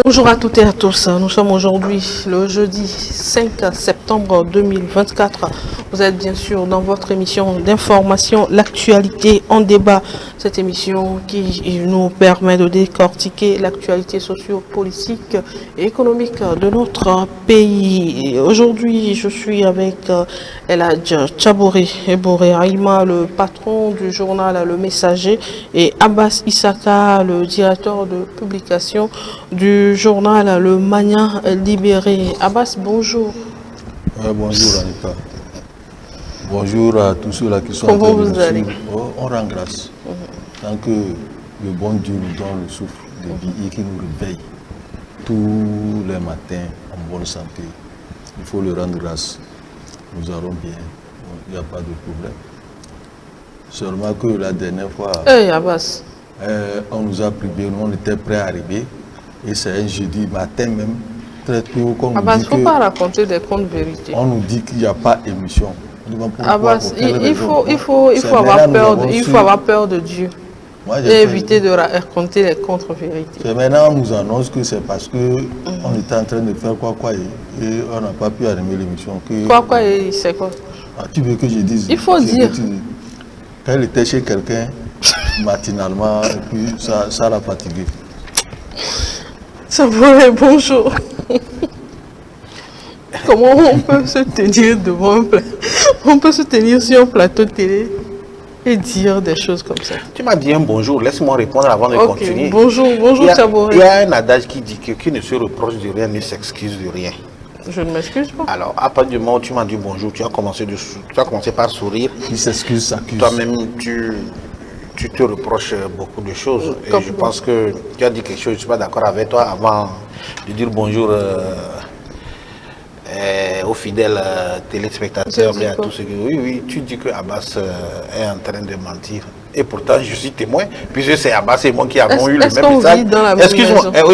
Bonjour à toutes et à tous. Nous sommes aujourd'hui le jeudi 5 septembre 2024. Vous êtes bien sûr dans votre émission d'information, l'actualité en débat. Cette émission qui nous permet de décortiquer l'actualité socio-politique et économique de notre pays. Aujourd'hui, je suis avec Eladj Tchabouré Eboré Aïma, le patron du journal Le Messager, et Abbas Issaka, le directeur de publication du journal Le Magnan Libéré. Abbas, bonjour. Bonjour Annika. Bonjour à tous ceux-là qui sont Comment vous allez? On rend grâce. Tant que le bon Dieu nous donne le souffle de vie et qui nous réveille tous les matins en bonne santé, il faut le rendre grâce. Nous allons bien, il n'y a pas de problème. Seulement que la dernière fois, Abbas, on nous a privé, on était prêts à arriver. Et c'est un jeudi matin même, très tôt, qu'on nous dit il ne faut pas raconter des contes vérités. On nous dit qu'il n'y a pas d'émission. Abbas, il faut avoir peur de Dieu. Et éviter de raconter les contre-vérités. Maintenant, on nous annonce que c'est parce qu'on était en train de faire quoi et on n'a pas pu animer l'émission. Quoi et c'est quoi? Tu veux que je dise? Il faut dire. Quand elle était chez quelqu'un, matinalement, et puis ça l'a fatigué. Ça pourrait, bonjour. Comment on peut se tenir devant un plateau? On peut se tenir sur un plateau de télé et dire des choses comme ça. Tu m'as dit un bonjour, laisse-moi répondre avant de continuer. Bonjour Tchabouré. Il y a un adage qui dit que qui ne se reproche de rien ne s'excuse de rien. Je ne m'excuse pas. Alors, à partir du moment où tu m'as dit bonjour, tu as commencé par sourire. Qui s'excuse, s'accuse. Toi-même, tu te reproches beaucoup de choses. Et je pense que tu as dit quelque chose, je ne suis pas d'accord avec toi avant de dire bonjour aux fidèles téléspectateurs et à tous ceux qui... Oui, tu dis que Abbas est en train de mentir. Et pourtant, je suis témoin, puisque c'est Abbas et moi qui avons eu le même message.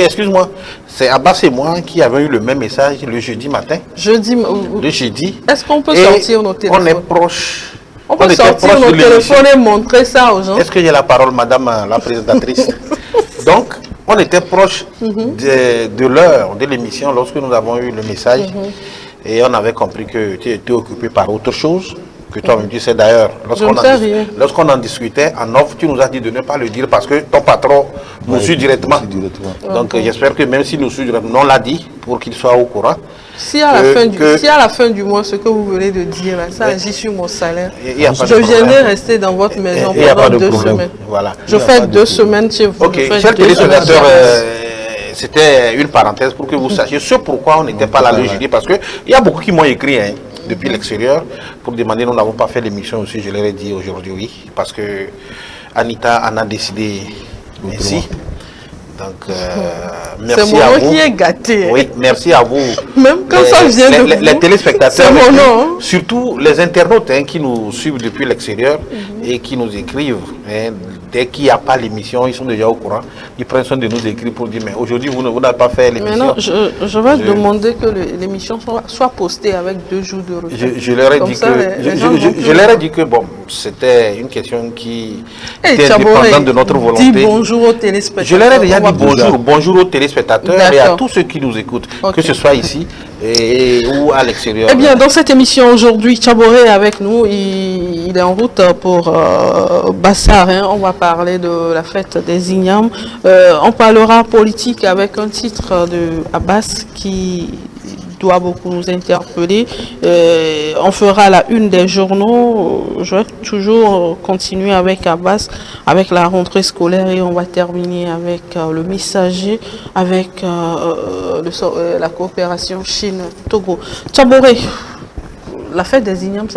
Excuse-moi. C'est Abbas et moi qui avons eu le même message le jeudi matin. Le jeudi. Est-ce qu'on peut sortir nos téléphones? On est proche. On peut sortir nos téléphones et montrer ça aux gens. Est-ce que j'ai la parole, madame la présentatrice? Donc, on était proche de l'heure de l'émission lorsque nous avons eu le message. Et on avait compris que tu étais occupé par autre chose. Que toi-même tu sais d'ailleurs, lorsqu'on en discutait en off, tu nous as dit de ne pas le dire parce que ton patron nous suit directement. Donc j'espère que même s'il nous suit directement, on l'a dit pour qu'il soit au courant. Si à la fin du mois, ce que vous venez de dire, ça agit sur mon salaire, je viendrai rester dans votre maison pendant 2 semaines. Voilà. Je fais 2 semaines chez vous. Ok, chers téléspectateurs, c'était une parenthèse pour que vous sachiez ce pourquoi on n'était pas là le jeudi, parce qu'il y a beaucoup qui m'ont écrit depuis l'extérieur pour demander, nous n'avons pas fait l'émission aussi, je leur ai dit aujourd'hui oui, parce que Anita en a décidé ainsi. Donc, merci à vous. C'est mon nom qui est gâté. Oui, merci à vous. Même quand ça vient de les téléspectateurs, c'est mon nom, surtout les internautes qui nous suivent depuis l'extérieur et qui nous écrivent. Dès qu'il n'y a pas l'émission, ils sont déjà au courant. Ils prennent soin de nous écrire pour dire, mais aujourd'hui, vous n'avez pas fait l'émission. Mais non, je vais demander que l'émission soit postée avec 2 jours de retard. Je leur ai dit que, bon, c'était une question qui était indépendante de notre volonté. Dis bonjour aux téléspectateurs. Je leur ai déjà dit bonjour aux téléspectateurs et à tous ceux qui nous écoutent, que ce soit ici ou à l'extérieur. Eh bien, dans cette émission aujourd'hui, Tchabouré est avec nous. Il est en route pour Bassar. On va parler de la fête des Ignames. On parlera politique avec un titre de Abbas qui doit beaucoup nous interpeller. On fera la une des journaux. Je vais toujours continuer avec Abbas, avec la rentrée scolaire, et on va terminer avec le Messager, avec la coopération Chine-Togo. Tchabouré, la fête des Ignames,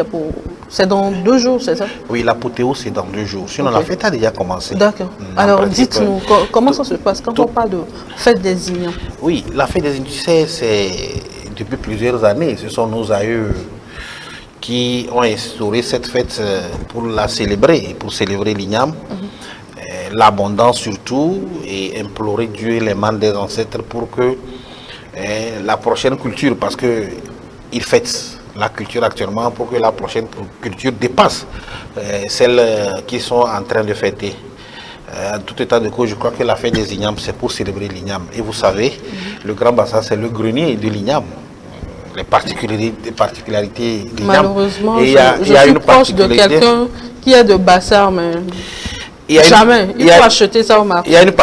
c'est dans 2 jours, c'est ça? Oui, l'apothéose, c'est dans 2 jours. Sinon, la fête a déjà commencé. D'accord. Alors, dites-nous, comment ça se passe quand on parle de fête des Ignames? Oui, la fête des Ignames, c'est depuis plusieurs années. Ce sont nos aïeux qui ont instauré cette fête pour la célébrer, pour célébrer l'Igname, l'abondance surtout, et implorer Dieu et les mains des ancêtres pour que la prochaine culture, parce qu'ils fêtent la culture actuellement, pour que la prochaine culture dépasse celles qui sont en train de fêter. En tout état de cause, je crois que la fête des Ignames, c'est pour célébrer l'Igname. Et vous savez, Le Grand Bassar, c'est le grenier de l'igname. Les particularités de l'igname. Malheureusement, Et je suis proche de quelqu'un qui a de Bassar, mais jamais. Il faut acheter ça au marché. Il y a une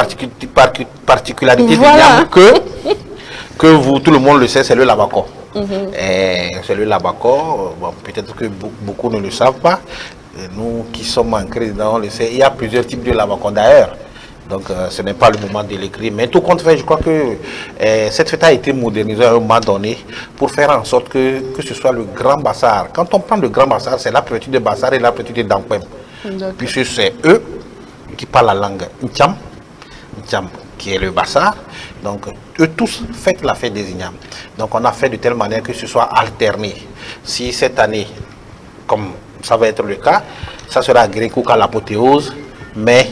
particularité Voilà. de l'igname que vous, tout le monde le sait, c'est le labacor. C'est le labacor. Bon, peut-être que beaucoup ne le savent pas. Et nous qui sommes ancrés dedans, on le sait. Il y a plusieurs types de labacor d'ailleurs. Donc ce n'est pas le moment de l'écrire. Mais tout compte fait, je crois que cette fête a été modernisée à un moment donné pour faire en sorte que ce soit le Grand Bassar. Quand on prend le Grand Bassar, c'est la préfecture de Bassar et la préfecture de Dankwem. Puisque c'est eux qui parlent la langue Ncham, qui est le Bassar. Donc eux tous fêtent la fête des Ignames. Donc on a fait de telle manière que ce soit alterné. Si cette année, comme ça va être le cas, ça sera Guérin-Kouka l'apothéose, mais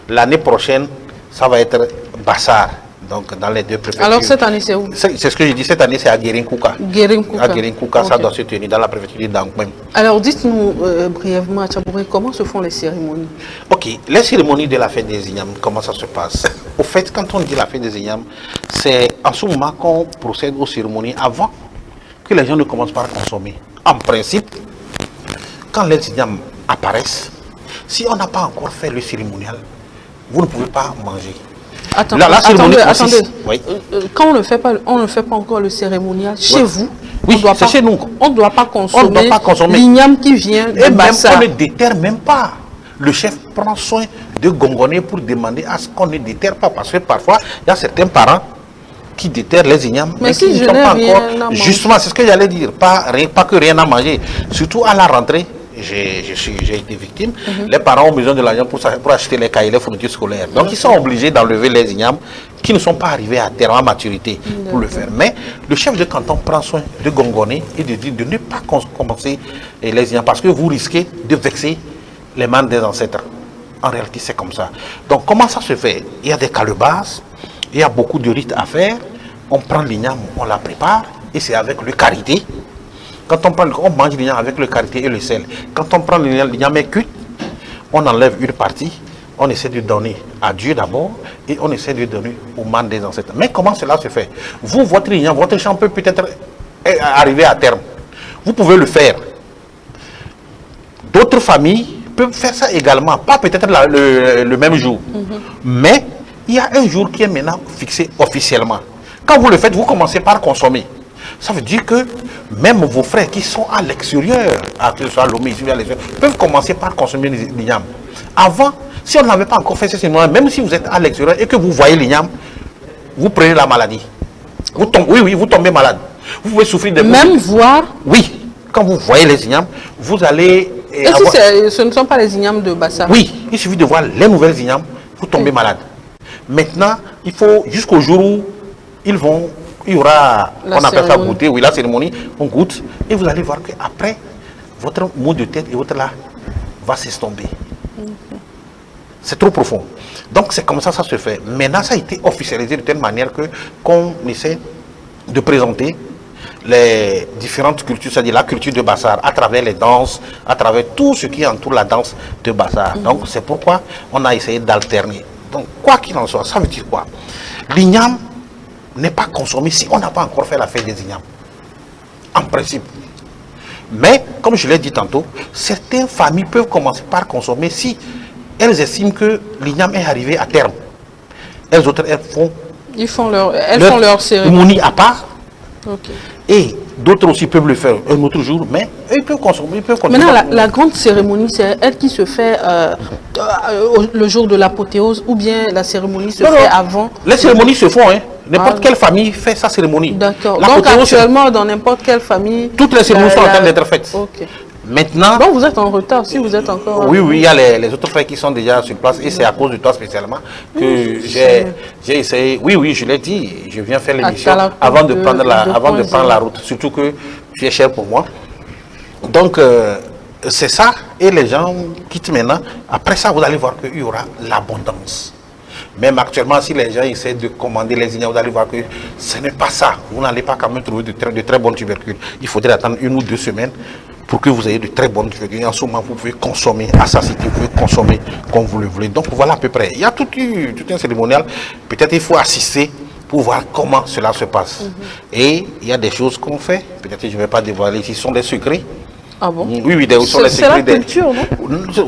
l'année prochaine, ça va être Bassar, donc dans les deux préfectures. Alors cette année, c'est où? C'est ce que je dis, cette année, c'est à Guérin-Kouka. Guérin-Kouka. À Guérin-Kouka, Okay. ça doit se tenir dans la préfecture de Dankwem. Alors dites-nous brièvement à Tchabouré, comment se font les cérémonies? Ok, les cérémonies de la fête des Ignames, comment ça se passe? Au fait, quand on dit la fête des Ignames, c'est en ce moment qu'on procède aux cérémonies avant que les gens ne commencent par consommer. En principe, quand les Ignames apparaissent, si on n'a pas encore fait le cérémonial, vous ne pouvez pas manger. Attendez, Consiste... Oui. Quand on ne fait pas encore le cérémonial chez vous, oui, c'est chez nous. On ne doit pas consommer l'igname qui vient de Bassar. On ne déterre même pas. Le chef prend soin de gongonner pour demander à ce qu'on ne déterre pas. Parce que parfois, il y a certains parents qui déterrent les ignames. Mais si qui je ne sont n'ai pas rien encore. à manger. Justement, c'est ce que j'allais dire. Pas que rien à manger. Surtout à la rentrée. J'ai été victime. Les parents ont besoin de l'argent pour acheter les cahiers, les fournitures scolaires. Donc, ils sont obligés d'enlever les ignames qui ne sont pas arrivés à terme à maturité pour le faire. Mais le chef de canton prend soin de gongonner et de dire de ne pas commencer les ignames parce que vous risquez de vexer les membres des ancêtres. En réalité, c'est comme ça. Donc, comment ça se fait? Il y a des calebasses, il y a beaucoup de rites à faire. On prend l'igname, on la prépare et c'est avec le karité. Quand on mange l'igname avec le karité et le sel. Quand on prend l'igname est cuit, on enlève une partie, on essaie de donner à Dieu d'abord et on essaie de donner aux membres des ancêtres. Mais comment cela se fait? Vous, votre igname, votre champ peut peut-être arriver à terme. Vous pouvez le faire. D'autres familles peuvent faire ça également, pas peut-être le même jour. Mais il y a un jour qui est maintenant fixé officiellement. Quand vous le faites, vous commencez par consommer. Ça veut dire que même vos frères qui sont à l'extérieur, que ce soit Lomé, peuvent commencer par consommer l'igname. Avant, si on n'avait pas encore fait ce moment, même si vous êtes à l'extérieur et que vous voyez l'igname, vous prenez la maladie. Vous tombez malade. Vous pouvez souffrir de... Même voir... Oui, quand vous voyez les ignames, vous allez... Et si ce ne sont pas les ignames de Bassar? Oui, il suffit de voir les nouvelles ignames, vous tombez malade. Maintenant, il faut jusqu'au jour où il y aura, on appelle ça goûter, oui, la cérémonie, on goûte, et vous allez voir qu'après, votre mot de tête et votre là va s'estomper. C'est trop profond. Donc c'est comme ça ça se fait. Maintenant, ça a été officialisé de telle manière qu'on essaie de présenter les différentes cultures, c'est-à-dire la culture de Bassar, à travers les danses, à travers tout ce qui entoure la danse de Bassar. Donc c'est pourquoi on a essayé d'alterner. Donc quoi qu'il en soit, ça veut dire quoi? L'igname n'est pas consommé si on n'a pas encore fait la fête des ignames. En principe. Mais, comme je l'ai dit tantôt, certaines familles peuvent commencer par consommer si elles estiment que l'igname est arrivé à terme. Elles autres, elles font leur cérémonie à part. Okay. Et d'autres aussi peuvent le faire un autre jour, mais ils peuvent consommer. Maintenant, la grande cérémonie, c'est elle qui se fait le jour de l'apothéose ou bien la cérémonie se fait avant? Les cérémonies se font, hein. N'importe quelle famille fait sa cérémonie. D'accord. Donc actuellement, dans n'importe quelle famille... Toutes les cérémonies sont en train d'être faites. Okay. Maintenant... Donc vous êtes en retard, si vous êtes encore... Oui, il y a les autres frères qui sont déjà sur place et c'est à cause de toi spécialement que j'ai essayé... Oui, je l'ai dit, je viens faire l'émission avant de prendre la route. Surtout que tu es cher pour moi. Donc, c'est ça. Et les gens quittent maintenant. Après ça, vous allez voir qu'il y aura l'abondance. Même actuellement, si les gens essaient de commander les ignames, vous allez voir que ce n'est pas ça. Vous n'allez pas quand même trouver de très bonnes tubercules. Il faudrait attendre 1 ou 2 semaines pour que vous ayez de très bonnes tubercules. En ce moment, vous pouvez consommer à satiété, vous pouvez consommer comme vous le voulez. Donc voilà à peu près. Il y a tout un cérémonial. Peut-être il faut assister pour voir comment cela se passe. Et il y a des choses qu'on fait, peut-être que je ne vais pas dévoiler, ce sont des secrets. Ah bon? Oui, c'est la culture, non?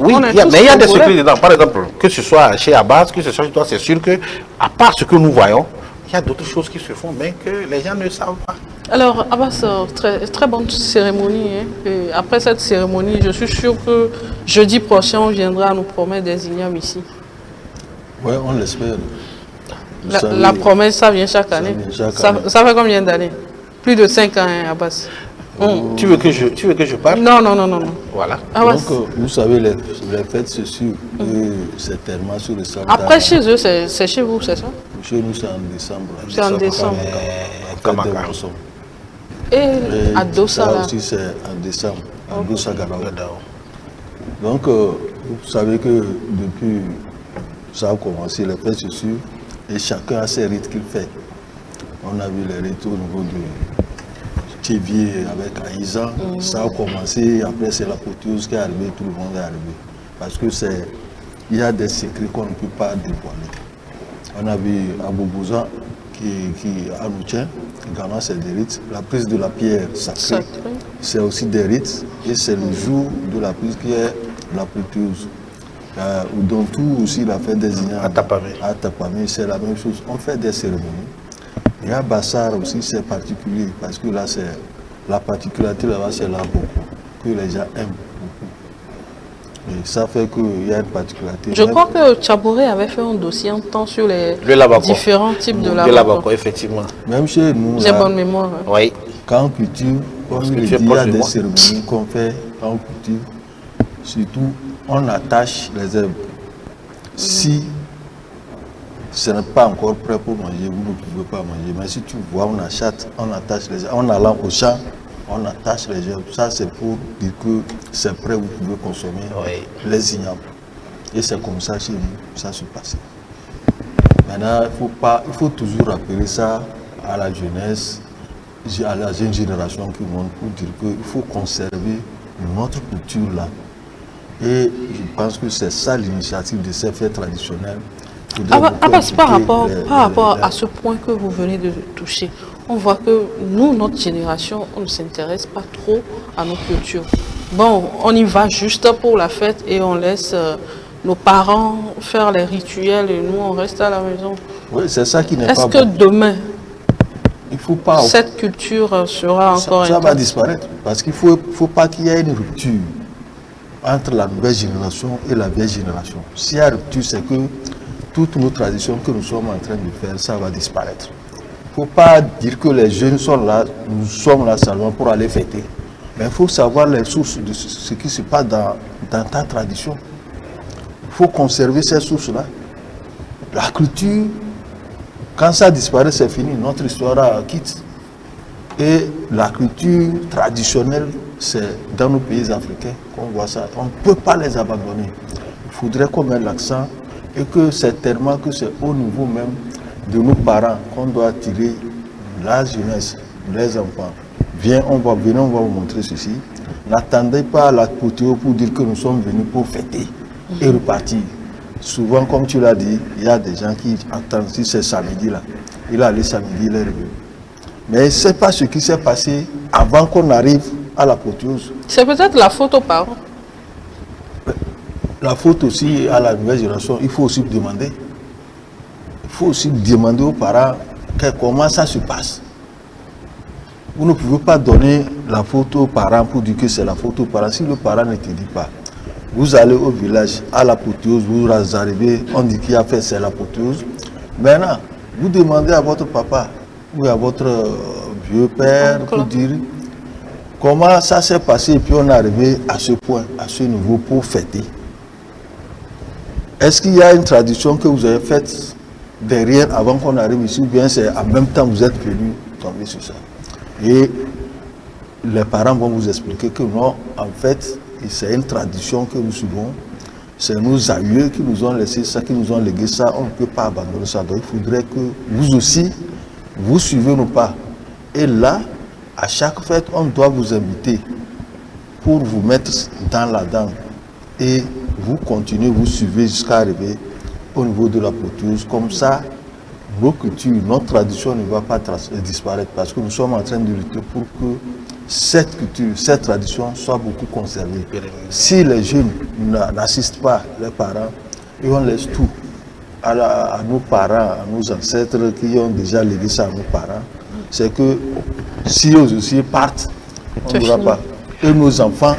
Oui, On est mais il y a tous des congolais. secrets dedans. Par exemple, que ce soit chez Abbas, que ce soit chez toi, c'est sûr que, à part ce que nous voyons, il y a d'autres choses qui se font, mais que les gens ne savent pas. Alors, Abbas, très bonne cérémonie. Hein. Et après cette cérémonie, je suis sûr que jeudi prochain, on viendra nous promettre des ignames ici. Oui, on l'espère. Vous savez, La promesse, ça vient chaque année. vient chaque année. Ça fait combien d'années? Plus de 5 ans, hein, Abbas. Tu veux que je parle? Non. Voilà. Abbas, Donc, vous savez, les fêtes, c'est sûr que c'est tellement sur le samedi. après, chez eux, c'est chez vous, c'est ça? Chez nous, c'est en décembre. C'est en décembre. La fête Kamaka. des moissons. Et à Dossa, Ça là. aussi, c'est en décembre, à Dossa Garao. Donc, vous savez que depuis ça a commencé, les fêtes, c'est sûr, et chacun a ses rites qu'il fait. On a vu les rites au niveau de Tchévier avec Aïza. Ça a commencé, après c'est l'apothéose qui est arrivée, tout le monde est arrivé. Parce que il y a des secrets qu'on ne peut pas dévoiler. On a vu Aboubouza qui a nous tient, également c'est des rites. La prise de la pierre sacrée, Sacré. c'est aussi des rites. Et c'est le jour de la prise qui est l'apothéose. Dans tout aussi la fête des Ignames. À Tapamé. À Tapamé, c'est la même chose. On fait des cérémonies. Et à Bassar aussi, c'est particulier. Parce que là, c'est la particularité là-bas, c'est la beaucoup. Que les gens aiment beaucoup. Et ça fait qu'il y a une particularité. Je crois que Tchabouré avait fait un dossier en temps sur les Le Labako. différents types de De lavako. Labako, effectivement. Même chez nous, J'ai là, bonne mémoire. Hein. Oui. quand on cultive, comme Parce que il tu es dit, il y proche a de des moi. cérémonies qu'on fait quand on cultive. Surtout, on attache les herbes. Si ce n'est pas encore prêt pour manger, vous ne pouvez pas manger. Mais si tu vois, on attache les herbes. En allant au champ, on attache les herbes. Ça, c'est pour dire que c'est prêt, vous pouvez consommer Oui. les ignames. Et c'est comme ça chez nous, ça se passe. Maintenant, il faut toujours rappeler ça à la jeunesse, à la jeune génération qui monte pour dire qu'il faut conserver notre culture là. Et je pense que c'est ça l'initiative de ces fêtes traditionnelles. Abbas, par rapport à ce point que vous venez de toucher, on voit que nous, notre génération, on ne s'intéresse pas trop à nos cultures. Bon, on y va juste pour la fête et on laisse nos parents faire les rituels et nous, on reste à la maison. Oui, c'est ça qui n'est pas Est-ce que bon. demain, Il faut pas, cette culture sera encore ça va intacte? disparaître. Parce qu'il ne faut pas qu'il y ait une rupture entre la nouvelle génération et la vieille génération. S'il y a rupture, c'est que toutes nos traditions que nous sommes en train de faire, ça va disparaître. Il ne faut pas dire que les jeunes sont là, nous sommes là seulement pour aller fêter. Mais il faut savoir les sources de ce qui se passe dans ta tradition. Il faut conserver ces sources-là. La culture, quand ça disparaît, c'est fini. Notre histoire quitte. Et la culture traditionnelle, c'est dans nos pays africains qu'on voit ça. On ne peut pas les abandonner. Il faudrait qu'on mette l'accent et que c'est tellement que c'est au niveau même de nos parents qu'on doit attirer la jeunesse, les enfants. Venez, on va vous montrer ceci. N'attendez pas l'apothéose pour dire que nous sommes venus pour fêter et repartir. Souvent, comme tu l'as dit, il y a des gens qui attendent si c'est samedi là. Il est allé samedi, il est revenu. Mais ce n'est pas ce qui s'est passé avant qu'on arrive à l'apothéose. C'est peut-être la faute aux parents. La faute aussi à la nouvelle génération, il faut aussi demander. Il faut aussi demander aux parents comment ça se passe. Vous ne pouvez pas donner la faute aux parents pour dire que c'est la faute aux parents. Si le parent ne te dit pas, vous allez au village, à l'apothéose, vous arrivez, on dit qui a fait c'est l'apothéose. Maintenant, vous demandez à votre papa ou à votre vieux père pour dire comment ça s'est passé et puis on est arrivé à ce point, à ce niveau pour fêter. Est-ce qu'il y a une tradition que vous avez faite derrière avant qu'on arrive ici ou bien c'est en même temps que vous êtes venu tomber sur ça? Et les parents vont vous expliquer que non, en fait, c'est une tradition que nous suivons. C'est nos aïeux qui nous ont laissé ça, qui nous ont légué ça. On ne peut pas abandonner ça. Donc il faudrait que vous aussi, vous suivez nos pas. Et là, à chaque fête, on doit vous inviter pour vous mettre dans la dent. Et vous continuez, vous suivez jusqu'à arriver au niveau de l'apothéose. Comme ça, nos cultures, notre tradition ne va pas disparaître parce que nous sommes en train de lutter pour que cette culture, cette tradition soit beaucoup conservée. Si les jeunes n'assistent pas les parents et on laisse tout à nos parents, à nos ancêtres qui ont déjà légué ça à nos parents, c'est que si eux aussi partent, on n'aura pas. Et nos enfants,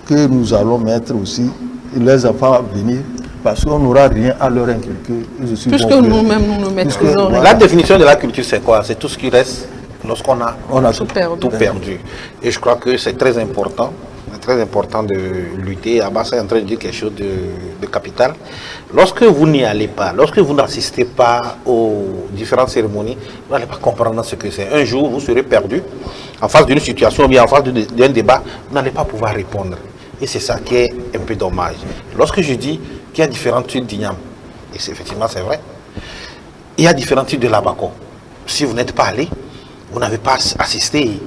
que nous allons mettre aussi, les enfants à venir, parce qu'on n'aura rien à leur inculquer. Puisque nous-mêmes, nous ne maîtrisons rien. La définition de la culture, c'est quoi? C'est tout ce qui reste lorsqu'on a tout perdu. Et je crois que c'est très important. C'est très important de lutter. Abbas est en train de dire quelque chose de capital. Lorsque vous n'y allez pas, lorsque vous n'assistez pas aux différentes cérémonies, vous n'allez pas comprendre ce que c'est. Un jour, vous serez perdu en face d'une situation ou bien en face d'un débat, vous n'allez pas pouvoir répondre. Et c'est ça qui est un peu dommage. Lorsque je dis qu'il y a différents types d'igname, et effectivement c'est vrai, il y a différents types de labako. Si vous n'êtes pas allé, vous n'avez pas assisté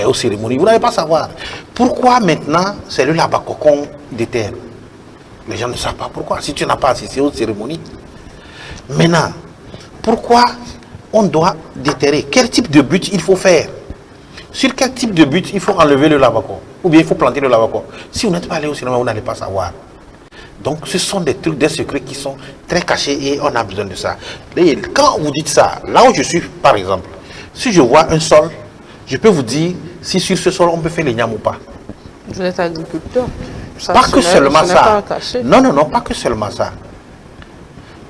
aux cérémonies, vous n'allez pas savoir. Pourquoi maintenant c'est le labako qu'on déterre? Les gens ne savent pas pourquoi. Si tu n'as pas assisté aux cérémonies, maintenant, pourquoi on doit déterrer? Quel type de but il faut faire? Sur quel type de but il faut enlever le labako? Ou bien il faut planter le labako? Si vous n'êtes pas allé au cinéma, vous n'allez pas savoir. Donc ce sont des trucs, des secrets qui sont très cachés et on a besoin de ça. Et quand vous dites ça, là où je suis par exemple, si je vois un sol, je peux vous dire si sur ce sol on peut faire les nyam ou pas. Vous êtes agriculteur. Ça, pas que seulement ça. Pas non, pas que seulement ça.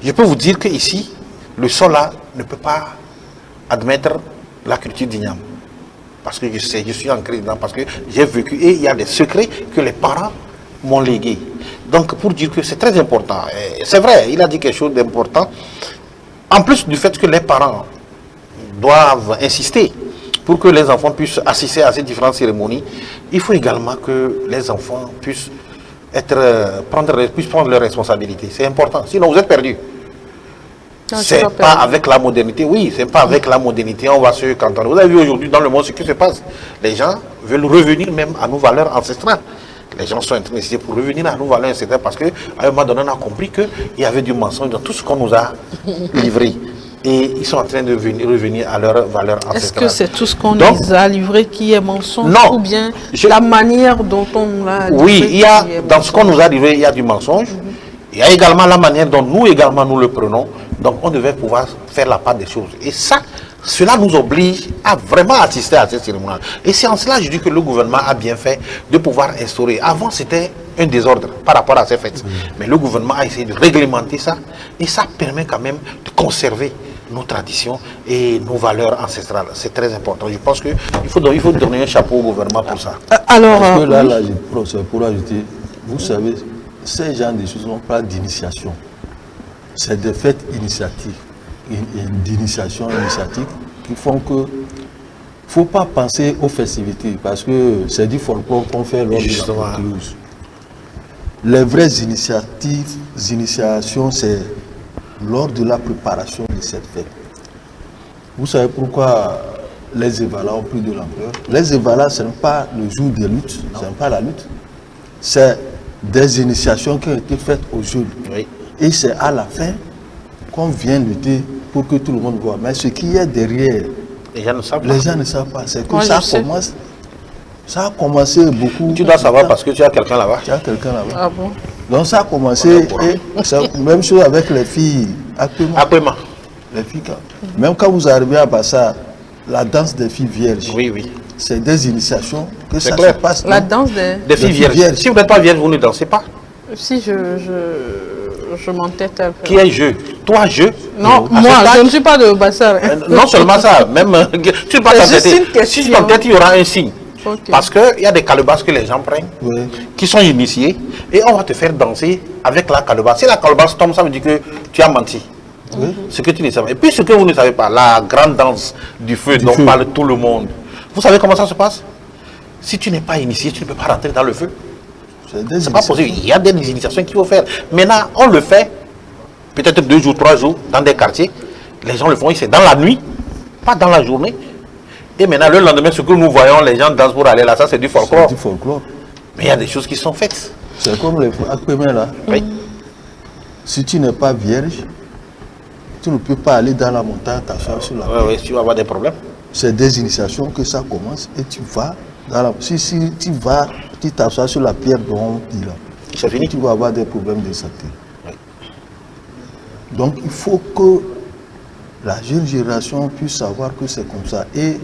Je peux vous dire que ici, le sol là ne peut pas admettre la culture d'igname. Parce que je suis ancré dedans, parce que j'ai vécu et il y a des secrets que les parents m'ont légués. Donc pour dire que c'est très important, c'est vrai, il a dit quelque chose d'important. En plus du fait que les parents doivent insister pour que les enfants puissent assister à ces différentes cérémonies, il faut également que les enfants puissent prendre leurs responsabilités. C'est important, sinon vous êtes perdus. C'est pas avec la modernité, oui, c'est pas avec la modernité, on va se cantonner. Vous avez vu aujourd'hui dans le monde ce qui se passe. Les gens veulent revenir même à nos valeurs ancestrales. Les gens sont en train d'essayer pour revenir à nos valeurs ancestrales parce qu'à un moment donné, on a compris qu'il y avait du mensonge dans tout ce qu'on nous a livré. Et ils sont en train de revenir à leurs valeurs ancestrales. Est-ce que c'est tout ce qu'on nous a livré qui est mensonge? Non. Ou bien la manière dont on l'a livré? Oui, il y a, dans ce qu'on nous a livré, il y a du mensonge. Il y a également la manière dont nous également nous le prenons. Donc on devait pouvoir faire la part des choses. Et ça, cela nous oblige à vraiment assister à ces cérémonies. Et c'est en cela que je dis que le gouvernement a bien fait de pouvoir instaurer. Avant c'était un désordre par rapport à ces fêtes. Mais le gouvernement a essayé de réglementer ça. Et ça permet quand même de conserver nos traditions et nos valeurs ancestrales. C'est très important. Je pense qu'il faut donner un chapeau au gouvernement pour ça. Alors, parce que là, pour ajouter, vous savez, ces gens de choses n'ont pas d'initiation. C'est des fêtes d'initiation initiatique qui font que il ne faut pas penser aux festivités parce que c'est du folklore qu'on fait lors de la Toulouse. Les vraies initiations, c'est lors de la préparation de cette fête. Vous savez pourquoi les Evalas ont pris de l'ampleur? Les Evalas, ce n'est pas le jour de lutte, ce n'est pas la lutte. C'est des initiations qui ont été faites aux jeunes. Oui. Et c'est à la fin qu'on vient lutter pour que tout le monde voit. Mais ce qui est derrière, les gens ne savent pas. Les gens ne savent pas. C'est que ça a commencé beaucoup. Tu dois savoir parce que tu as quelqu'un là-bas. Tu as quelqu'un là-bas. Ah bon? Donc ça a commencé. Et c'est même chose avec les filles actuellement. Les filles, même quand vous arrivez à Bassa, la danse des filles vierges. Oui, oui. C'est des initiations que ça clair. se passe. La danse des filles vierges. Si vous n'êtes pas vierge, vous ne dansez pas. Si je m'entête un peu. Qui est je? Toi, je? Non, moi, je ne suis pas de Bassar. Non seulement ça, même tu ne peux pas t'entêter. Si tu t'entêtes, il y aura un signe. Okay. Parce qu'il y a des calebasses que les gens prennent, qui sont initiés, et on va te faire danser avec la calebasse. Si la calebasse tombe, ça veut dire que tu as menti. Ce que tu ne sais pas. Et puis ce que vous ne savez pas, la grande danse du feu dont parle tout le monde. Vous savez comment ça se passe? Si tu n'es pas initié, tu ne peux pas rentrer dans le feu. C'est pas possible. Il y a des initiations qu'il faut faire. Maintenant, on le fait peut-être 2 jours, 3 jours dans des quartiers. Les gens le font ici dans la nuit, pas dans la journée. Et maintenant, le lendemain, ce que nous voyons, les gens dansent pour aller là, ça c'est du folklore. C'est du folklore. Mais il y a des choses qui sont faites. C'est comme les Akpémé là. Oui. Si tu n'es pas vierge, Tu ne peux pas aller dans la montagne t'asseoir sur la pierre. Oui, tu vas avoir des problèmes. C'est des initiations que ça commence et tu vas dans la... Si tu vas, tu t'assois sur la pierre dont il a. C'est fini. Tu vas avoir des problèmes de santé. Donc il faut que la jeune génération puisse savoir que c'est comme ça. Et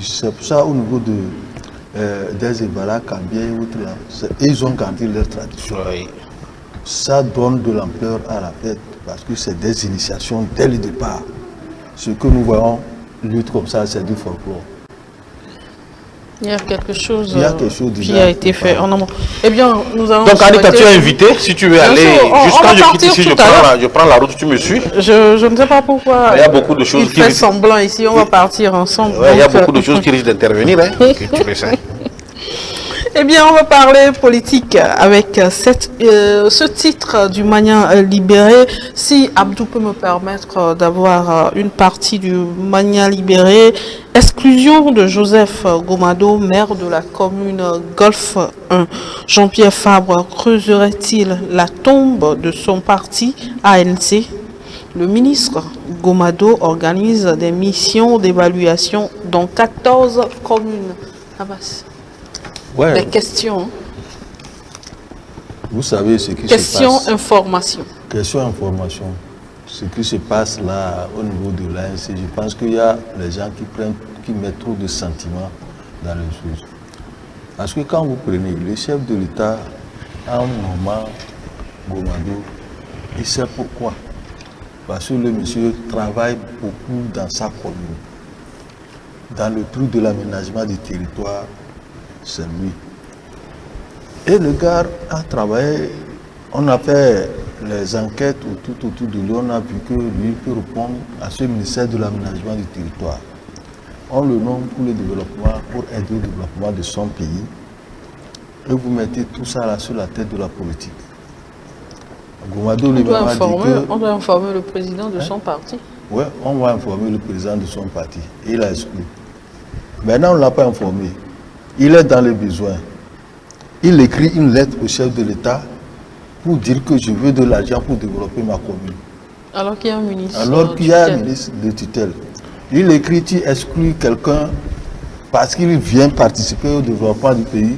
c'est pour ça au niveau des Ébala, Kambia et autres, là, ils ont gardé leur tradition. Oui. Ça donne de l'ampleur à la fête parce que c'est des initiations dès le départ. Ce que nous voyons, lutte comme ça, c'est du folklore. Il y a quelque chose, qui déjà a été fait en amont. Eh bien, nous allons. Donc, Anita, tu es invité. Si tu veux Bien aller, sûr, juste on quand va je quitte partir ici, tout à l'heure. je prends la route, tu me suis. Je ne sais pas pourquoi. Il y a beaucoup de choses il qui fait risquent- semblant ici, on va partir ensemble. Ouais, il y a Donc, beaucoup de choses qui risquent d'intervenir, hein, que tu le sais. Eh bien, on va parler politique avec ce titre du Mania libéré. Si Abdou peut me permettre d'avoir une partie du Mania libéré, exclusion de Joseph Gomado, maire de la commune Golfe 1. Jean-Pierre Fabre creuserait-il la tombe de son parti ANC? Le ministre Gomado organise des missions d'évaluation dans 14 communes. Abbas. Ouais, Des questions. vous savez ce qui Questions, se passe. information. Question information. Ce qui se passe là au niveau de l'ANC, je pense qu'il y a les gens qui mettent trop de sentiments dans les choses. Parce que quand vous prenez le chef de l'État, à un moment, Gomado, il sait pourquoi. Parce que le monsieur travaille beaucoup dans sa commune. Dans le truc de l'aménagement du territoire, c'est lui. Et le gars a travaillé, on a fait les enquêtes autour de lui, on a vu que lui peut répondre à ce ministère de l'aménagement du territoire. On le nomme pour le développement, pour aider au développement de son pays. Et vous mettez tout ça là sur la tête de la politique. Gomado lui a dit que... On doit informer le président de son parti. Oui, on va informer le président de son parti. Et il a exclu. Maintenant, on ne l'a pas informé. Il est dans les besoins. Il écrit une lettre au chef de l'État pour dire que je veux de l'argent pour développer ma commune. Alors qu'il y a un ministre. Alors qu'il y a un tutelle. ministre de tutelle. Il écrit, tu exclus quelqu'un parce qu'il vient participer au développement du pays.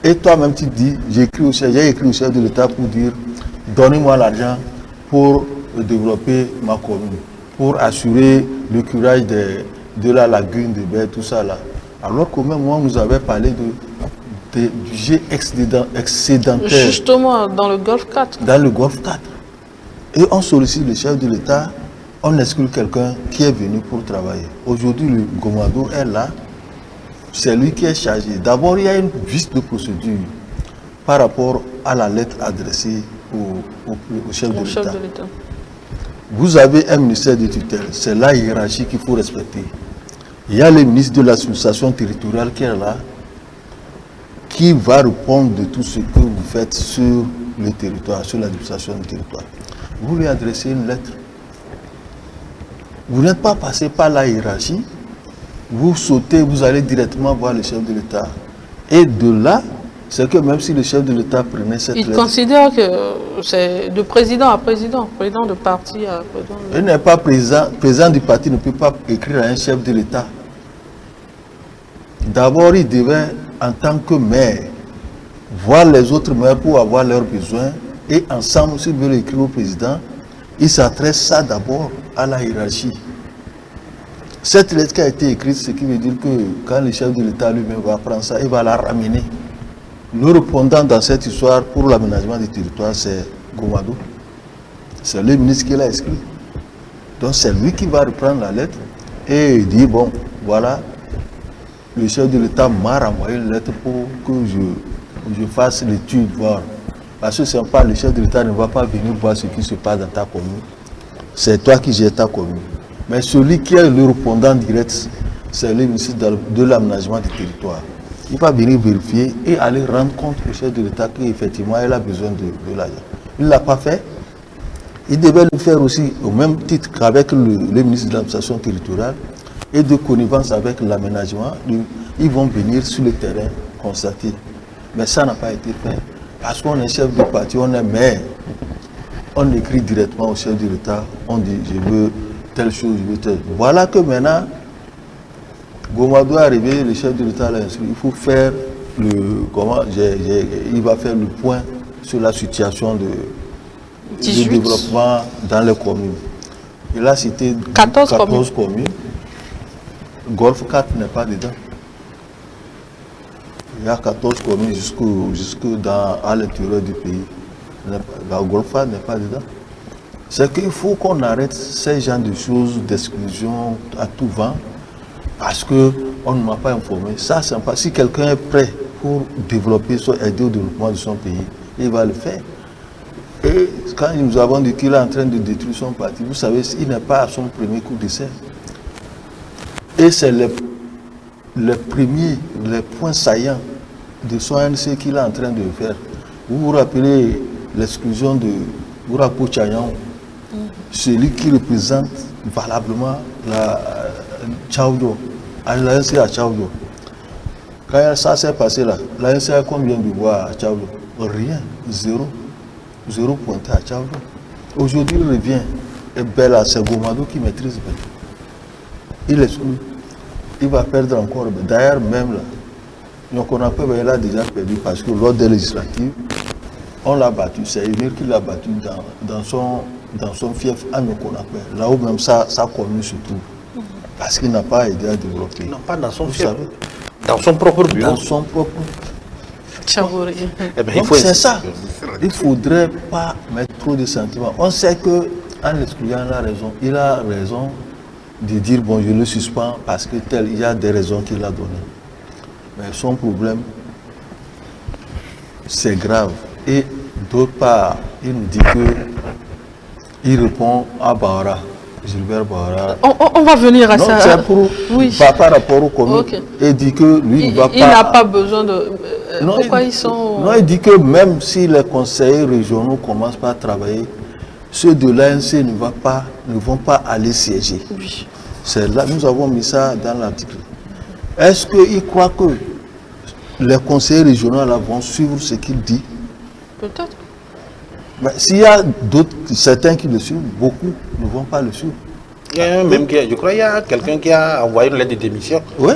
Et toi-même, tu dis, j'ai écrit au chef de l'État pour dire, donnez-moi l'argent pour développer ma commune, pour assurer le curage de la lagune, des baies, tout ça là. Alors que même moi, on nous avait parlé du jet excédentaire Justement, dans le Golfe 4. dans le Golfe 4. Et on sollicite le chef de l'État, on exclut quelqu'un qui est venu pour travailler. Aujourd'hui, le Gomado est là, c'est lui qui est chargé. D'abord, il y a une vice de procédure par rapport à la lettre adressée au chef de Mon chef l'État. de l'État. Vous avez un ministère de tutelle, c'est la hiérarchie qu'il faut respecter. Il y a le ministre de l'association territoriale qui est là, qui va répondre de tout ce que vous faites sur le territoire, sur l'administration du territoire. Vous lui adressez une lettre. Vous n'êtes pas passé par la hiérarchie, vous sautez, vous allez directement voir le chef de l'État. Et de là, c'est que même si le chef de l'État prenait cette Il lettre, considère que c'est de président à président, président de parti à président. il n'est pas président du parti ne peut pas écrire à un chef de l'État. D'abord, il devait, en tant que maire, voir les autres maires pour avoir leurs besoins et ensemble, s'il veut écrire au président, il s'adresse ça d'abord à la hiérarchie. Cette lettre qui a été écrite, ce qui veut dire que quand le chef de l'État lui-même va prendre ça, il va la ramener. Le répondant dans cette histoire pour l'aménagement du territoire, c'est Gomado. C'est le ministre qui l'a exclu. Donc c'est lui qui va reprendre la lettre et dire, bon, voilà, le chef de l'État m'a renvoyé une lettre pour que je fasse l'étude, voir. Parce que c'est pas le chef de l'État ne va pas venir voir ce qui se passe dans ta commune. C'est toi qui gères ta commune. Mais celui qui est le répondant direct, c'est le ministre de l'aménagement du territoire. Il va venir vérifier et aller rendre compte au chef de l'État qu'effectivement il a besoin de l'argent. Il ne l'a pas fait. Il devait le faire aussi au même titre qu'avec le ministre de l'administration territoriale et de connivence avec l'aménagement. Ils vont venir sur le terrain constater. Mais ça n'a pas été fait. Parce qu'on est chef de parti, on est maire. on écrit directement au chef de l'État, on dit je veux telle chose, je veux telle. Voilà que maintenant, Goma doit arriver, le chef de l'État l'a instruit, il faut faire il va faire le point sur la situation de 18. développement dans les communes. Il a cité 14 communes. Golfe 4 n'est pas dedans. Il y a 14 communes à l'intérieur du pays. La Golfe 4 n'est pas dedans. C'est qu'il faut qu'on arrête ces genres de choses, d'exclusion à tout vent, parce qu'on ne m'a pas informé. Ça, c'est pas. Si quelqu'un est prêt pour développer, aider au développement de son pays, il va le faire. Et quand nous avons dit qu'il est en train de détruire son parti, vous savez, il n'est pas à son premier coup d'essai. Et c'est les points saillants de son ANC qu'il est en train de faire. Vous vous rappelez l'exclusion de Gourapo Tchayan, celui qui représente valablement la Tchaoudo, l'ANC à Tchaoudo. Quand ça s'est passé là, l'ANC a combien de voix à Tchaoudo? Rien, zéro. Zéro pointé à Tchaoudo. Aujourd'hui, il revient. Et Bella, c'est Gomado qui maîtrise Bella. Il exclut. Il va perdre encore. D'ailleurs, même là, donc on a déjà perdu parce que lors des législatives, on l'a battu. C'est Emir qui l'a battu dans son fief à Nyokonapé. Là où même sa commune se trouve. Parce qu'il n'a pas aidé à développer. Non, pas dans son fief. Dans son propre bureau. Dans son propre. Eh bien, donc c'est ça. Il ne faudrait pas mettre trop de sentiments. On sait qu'en l'excluant, il a raison de dire bon, je le suspends parce que il y a des raisons qu'il a données. Mais son problème, c'est grave. Et d'autre part, il nous dit qu'il répond à Bahara, Gilbert Bahara. On va venir à non, ça. C'est pour, oui. par rapport au communes. Okay. Et dit que lui, il il n'a pas besoin de... non, pourquoi ils sont... Non, il dit que même si les conseillers régionaux commencent pas à travailler, ceux de l'ANC ne vont pas aller siéger. Oui. C'est là, nous avons mis ça dans l'article. Est-ce qu'il croit que les conseillers régionaux là, vont suivre ce qu'il dit? Peut-être. Mais s'il y a certains qui le suivent, beaucoup ne vont pas le suivre. Il y a je crois qu'il y a quelqu'un qui a envoyé une lettre de démission. Oui,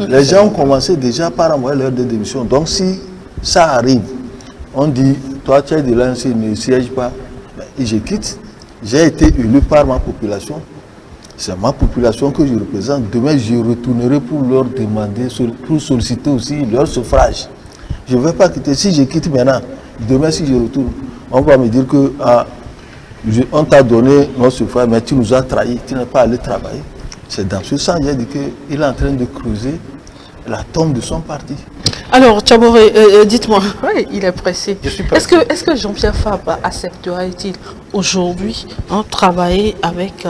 les gens ont commencé déjà par envoyer leur lettre de démission. Donc si ça arrive, on dit, toi tu es de l'ANC, ne siège pas, et je quitte. J'ai été élu par ma population. C'est ma population que je représente. Demain, je retournerai pour leur demander, pour solliciter aussi leur suffrage. Je ne vais pas quitter. Si je quitte maintenant, demain, si je retourne, on va me dire que on t'a donné notre suffrage, mais tu nous as trahis, tu n'es pas allé travailler. C'est dans ce sens, j'ai dit qu'il est en train de creuser la tombe de son parti. Alors, Tchaboré, dites-moi, oui, il est pressé. Je suis pressé. Est-ce que Jean-Pierre Fabre accepterait-il aujourd'hui travailler avec,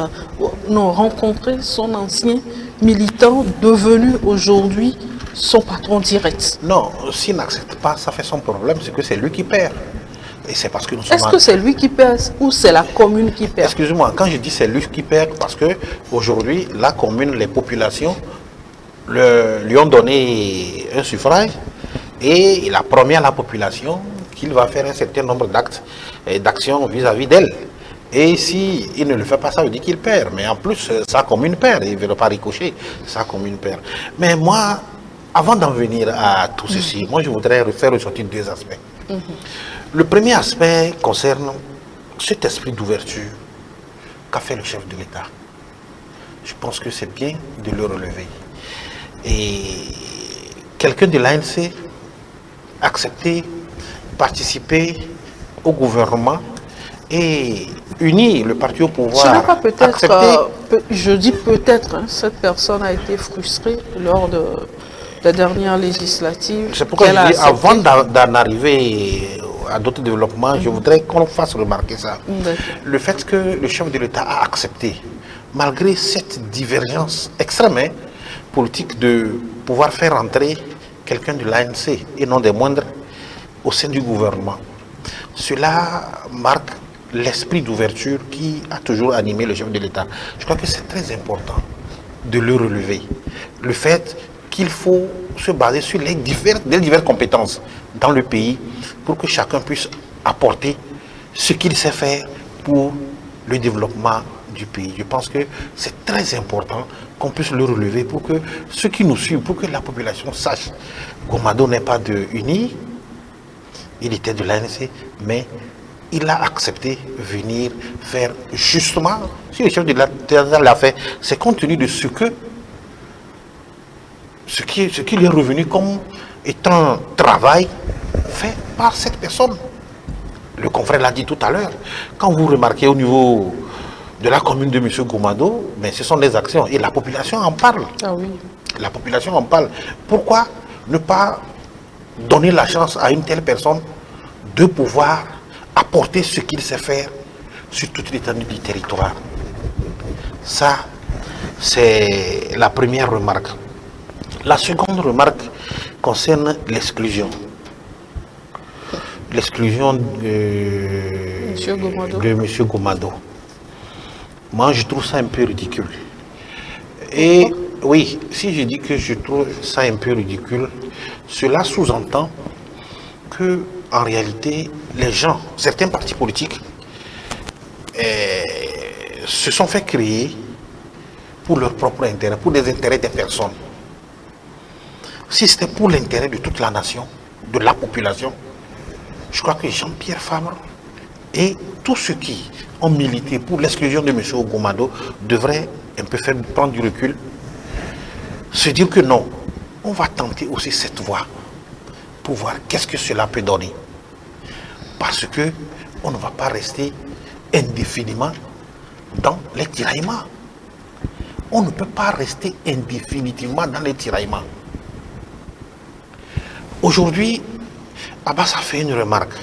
rencontrer son ancien militant devenu aujourd'hui son patron direct? Non, s'il n'accepte pas, ça fait son problème, c'est que c'est lui qui perd. Et c'est parce que nous sommes... Est-ce que c'est lui qui perd ou c'est la commune qui perd? Excusez-moi, quand je dis c'est lui qui perd, parce que aujourd'hui, la commune, les populations lui ont donné un suffrage et il a promis à la population qu'il va faire un certain nombre d'actes et d'actions vis-à-vis d'elle. Et s'il ne le fait pas, ça veut dire qu'il perd. Mais en plus, sa commune perd, il ne veut pas ricocher, sa commune perd. Mais moi, avant d'en venir à tout ceci, moi je voudrais faire ressortir deux aspects. Le premier aspect concerne cet esprit d'ouverture qu'a fait le chef de l'État. Je pense que c'est bien de le relever. Et quelqu'un de l'ANC accepter, participer au gouvernement et unir le parti au pouvoir. Ce n'est pas peut-être, je dis peut-être, cette personne a été frustrée lors de la dernière législative. C'est pourquoi je dis, avant d'en arriver à d'autres développements, je voudrais qu'on fasse remarquer ça. Le fait que le chef de l'État a accepté, malgré cette divergence extrême politique, de pouvoir faire entrer quelqu'un de l'ANC et non des moindres au sein du gouvernement. Cela marque l'esprit d'ouverture qui a toujours animé le chef de l'État. Je crois que c'est très important de le relever. Le fait qu'il faut se baser sur les diverses compétences dans le pays pour que chacun puisse apporter ce qu'il sait faire pour le développement du pays. Je pense que c'est très important qu'on puisse le relever pour que ceux qui nous suivent, pour que la population sache. Gomado n'est pas de UNI, il était de l'ANC, mais il a accepté venir faire justement, si le chef de l'État l'a fait, c'est compte tenu de ce qui lui est revenu comme étant un travail fait par cette personne. Le confrère l'a dit tout à l'heure. Quand vous remarquez au niveau de la commune de M. Gomado, mais ce sont des actions et la population en parle. Ah oui. La population en parle. Pourquoi ne pas donner la chance à une telle personne de pouvoir apporter ce qu'il sait faire sur toute l'étendue du territoire? Ça, c'est la première remarque. La seconde remarque concerne l'exclusion. L'exclusion de M. Gomado. Moi, je trouve ça un peu ridicule. Et oui, si je dis que je trouve ça un peu ridicule, cela sous-entend que, en réalité, les gens, certains partis politiques, se sont fait créer pour leur propre intérêt, pour des intérêts des personnes. Si c'était pour l'intérêt de toute la nation, de la population, je crois que Jean-Pierre Fabre et tous ceux qui ont milité pour l'exclusion de M. Gomado devraient un peu prendre du recul, se dire que non, on va tenter aussi cette voie pour voir qu'est-ce que cela peut donner. Parce que on ne va pas rester indéfiniment dans les tiraillements. On ne peut pas rester indéfinitivement dans les tiraillements. Aujourd'hui, Abbas a fait une remarque.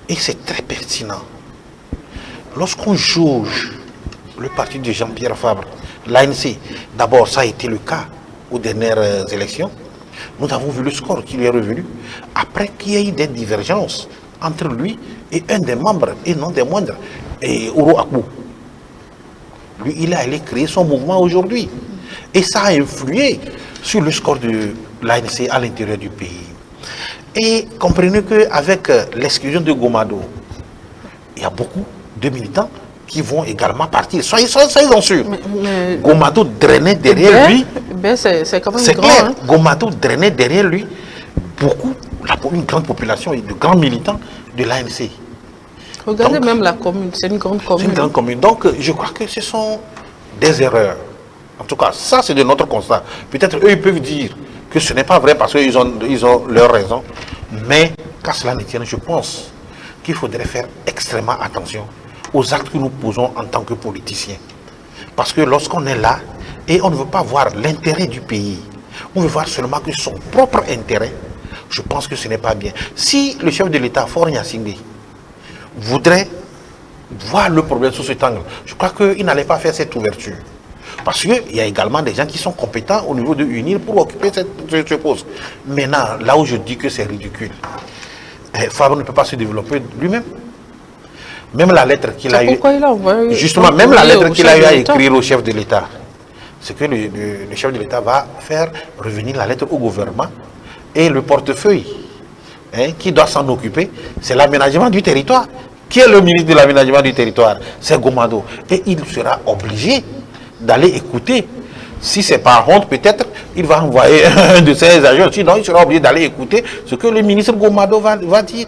Et c'est très pertinent. Lorsqu'on jauge le parti de Jean-Pierre Fabre, l'ANC, d'abord ça a été le cas aux dernières élections. Nous avons vu le score qui lui est revenu. Après qu'il y ait eu des divergences entre lui et un des membres, et non des moindres, et Oro Akbou. Lui, il est allé créer son mouvement aujourd'hui. Et ça a influé sur le score de l'ANC à l'intérieur du pays. Et comprenez qu'avec l'exclusion de Gomado, il y a beaucoup de militants qui vont également partir. Soyez-en sûrs. Gomado drainait derrière lui. C'est quand même c'est grand. Clair, Hein? Gomado drainait derrière lui beaucoup, une grande population et de grands militants de l'ANC. Regardez Donc, même la commune, c'est une grande C'est commune. une grande commune. Donc, je crois que ce sont des erreurs. En tout cas, ça, c'est de notre constat. Peut-être eux, ils peuvent dire que ce n'est pas vrai parce qu'ils ont leur raison. Mais, qu'à cela ne tienne, je pense qu'il faudrait faire extrêmement attention aux actes que nous posons en tant que politiciens. Parce que lorsqu'on est là et on ne veut pas voir l'intérêt du pays, on veut voir seulement que son propre intérêt, je pense que ce n'est pas bien. Si le chef de l'État, Faure Gnassingbé, voudrait voir le problème sous cet angle, je crois qu'il n'allait pas faire cette ouverture. Parce qu'il y a également des gens qui sont compétents au niveau de UNIR pour occuper ce poste. Maintenant, là où je dis que c'est ridicule, Fabre ne peut pas se développer lui-même. Même la lettre qu'il a eu. Pourquoi il a envoyé, justement, même la lettre qu'il a eu à écrire au chef de l'État, c'est que le chef de l'État va faire revenir la lettre au gouvernement et le portefeuille qui doit s'en occuper, c'est l'aménagement du territoire. Qui est le ministre de l'aménagement du territoire? C'est Gomado. Et il sera obligé d'aller écouter. Si c'est par honte, peut-être, il va envoyer un de ses agents. Sinon, il sera obligé d'aller écouter ce que le ministre Gomado va dire.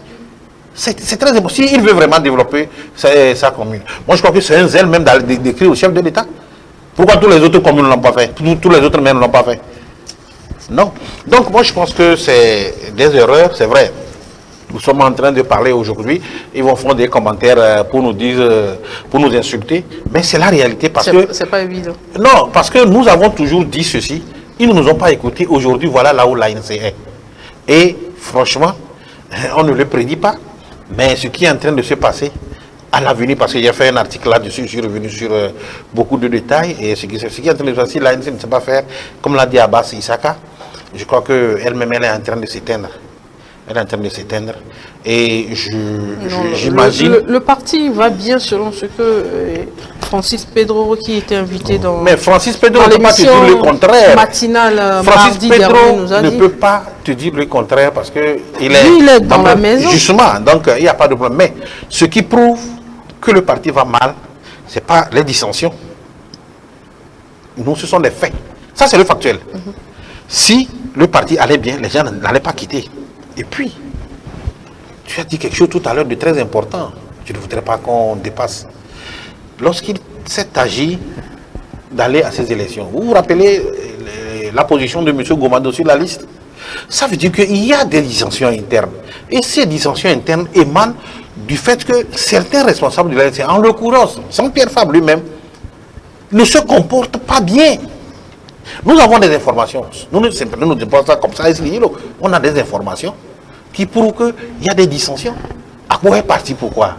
C'est très important. S'il veut vraiment développer sa commune. Moi, je crois que c'est un zèle même d'écrire au chef de l'État. Pourquoi tous les autres communes ne l'ont pas fait? Tous les autres maires ne l'ont pas fait? Non. Donc, moi, je pense que c'est des erreurs, c'est vrai. Nous sommes en train de parler aujourd'hui, ils vont faire des commentaires pour nous dire, pour nous insulter, mais c'est la réalité parce que... C'est pas évident. Non, parce que nous avons toujours dit ceci, ils ne nous ont pas écoutés, aujourd'hui voilà là où l'ANC est. Et franchement, on ne le prédit pas, mais ce qui est en train de se passer à l'avenir, parce que j'ai fait un article là-dessus, je suis revenu sur beaucoup de détails, et ce qui est en train de se passer, si l'ANC ne sait pas faire, comme l'a dit Abbas Issaka, je crois qu'elle-même elle est en train de s'éteindre. Elle est en train de s'éteindre. Et j'imagine... Le parti va bien selon ce que Francis Pedro, qui était invité dans... Mais Francis Pedro ne peut pas te dire le contraire. Matinale, Francis Pedro nous a ne dit. peut pas te dire le contraire parce que il est dans la maison. Justement, donc il n'y a pas de problème. Mais ce qui prouve que le parti va mal, ce n'est pas les dissensions. Nous, ce sont des faits. Ça, c'est le factuel. Si le parti allait bien, les gens n'allaient pas quitter. Et puis, tu as dit quelque chose tout à l'heure de très important. Je ne voudrais pas qu'on dépasse. Lorsqu'il s'est agi d'aller à ces élections, vous vous rappelez la position de M. Gomado sur la liste? Ça veut dire qu'il y a des dissensions internes. Et ces dissensions internes émanent du fait que certains responsables de la liste, en l'occurrence, Jean-Pierre Fabre lui-même, ne se comportent pas bien. Nous avons des informations. Nous ne disons pas ça comme ça. On a des informations qui prouvent qu'il y a des dissensions. À quoi est parti? Pourquoi?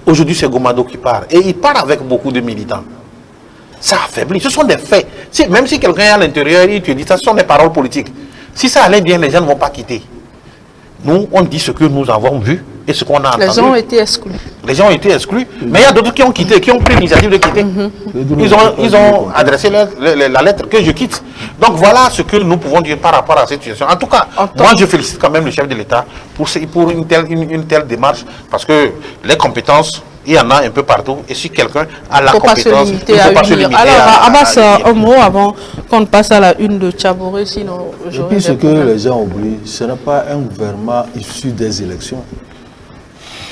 Aujourd'hui, c'est Gomado qui part. Et il part avec beaucoup de militants. Ça affaiblit. Ce sont des faits. Même si quelqu'un est à l'intérieur, il te dit ça, ce sont des paroles politiques. Si ça allait bien, les gens ne vont pas quitter. Nous, on dit ce que nous avons vu et ce qu'on a entendu. Les gens ont été exclus. Les gens ont été exclus. Mais il y a d'autres qui ont quitté, qui ont pris l'initiative de quitter. Ils ont adressé la lettre que je quitte. Donc voilà ce que nous pouvons dire par rapport à cette situation. En tout cas, moi je félicite quand même le chef de l'État pour une telle démarche, parce que les compétences, il y en a un peu partout. Et si quelqu'un a la compétence, il ne faut pas se limiter Alors, Abbas, un mot avant qu'on ne passe à la une de Tchaboré, sinon et puis ce que les gens oublient, ce n'est pas un gouvernement issu des élections.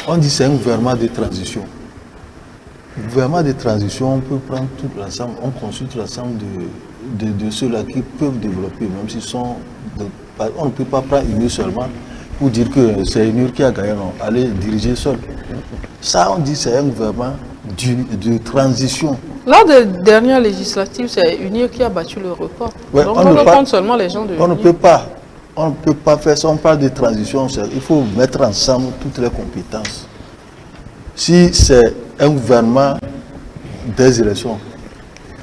On dit que c'est un gouvernement de transition. Le gouvernement de transition, on peut prendre tout l'ensemble, on consulte l'ensemble de ceux-là qui peuvent développer, même s'ils sont... on ne peut pas prendre une seulement pour dire que c'est une qui a gagné, non, aller diriger seul. Ça, on dit que c'est un gouvernement de transition. Lors des dernières législatives, c'est UNIR qui a battu le record. Ouais, donc on ne compte seulement les gens de On ne peut pas faire ça, on parle de transition, il faut mettre ensemble toutes les compétences. Si c'est un gouvernement des élections,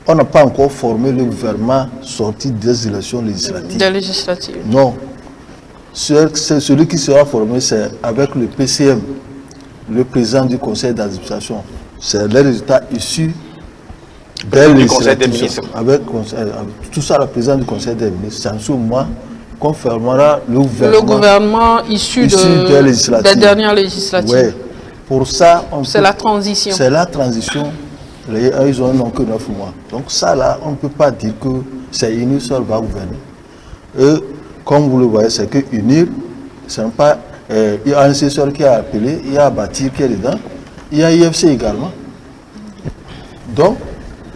on n'a pas encore formé le gouvernement sorti des élections législatives. Des législatives. Non. Celui qui sera formé, c'est avec le PCM, le président du conseil d'administration. C'est les résultats issus des législatives. Avec tout ça, le président du conseil des ministres, c'est en ce moment qu'on formera le gouvernement issu des dernières législatives. Ouais. Pour ça, c'est la transition. C'est la transition. Ils ont que 9 mois. Donc ça là, on ne peut pas dire que c'est UNIR seul va gouverner. Et comme vous le voyez, c'est que UNIR, ce n'est pas... il y a un assesseur qui a appelé, il y a Bâtir qui est dedans, il y a IFC également. Donc,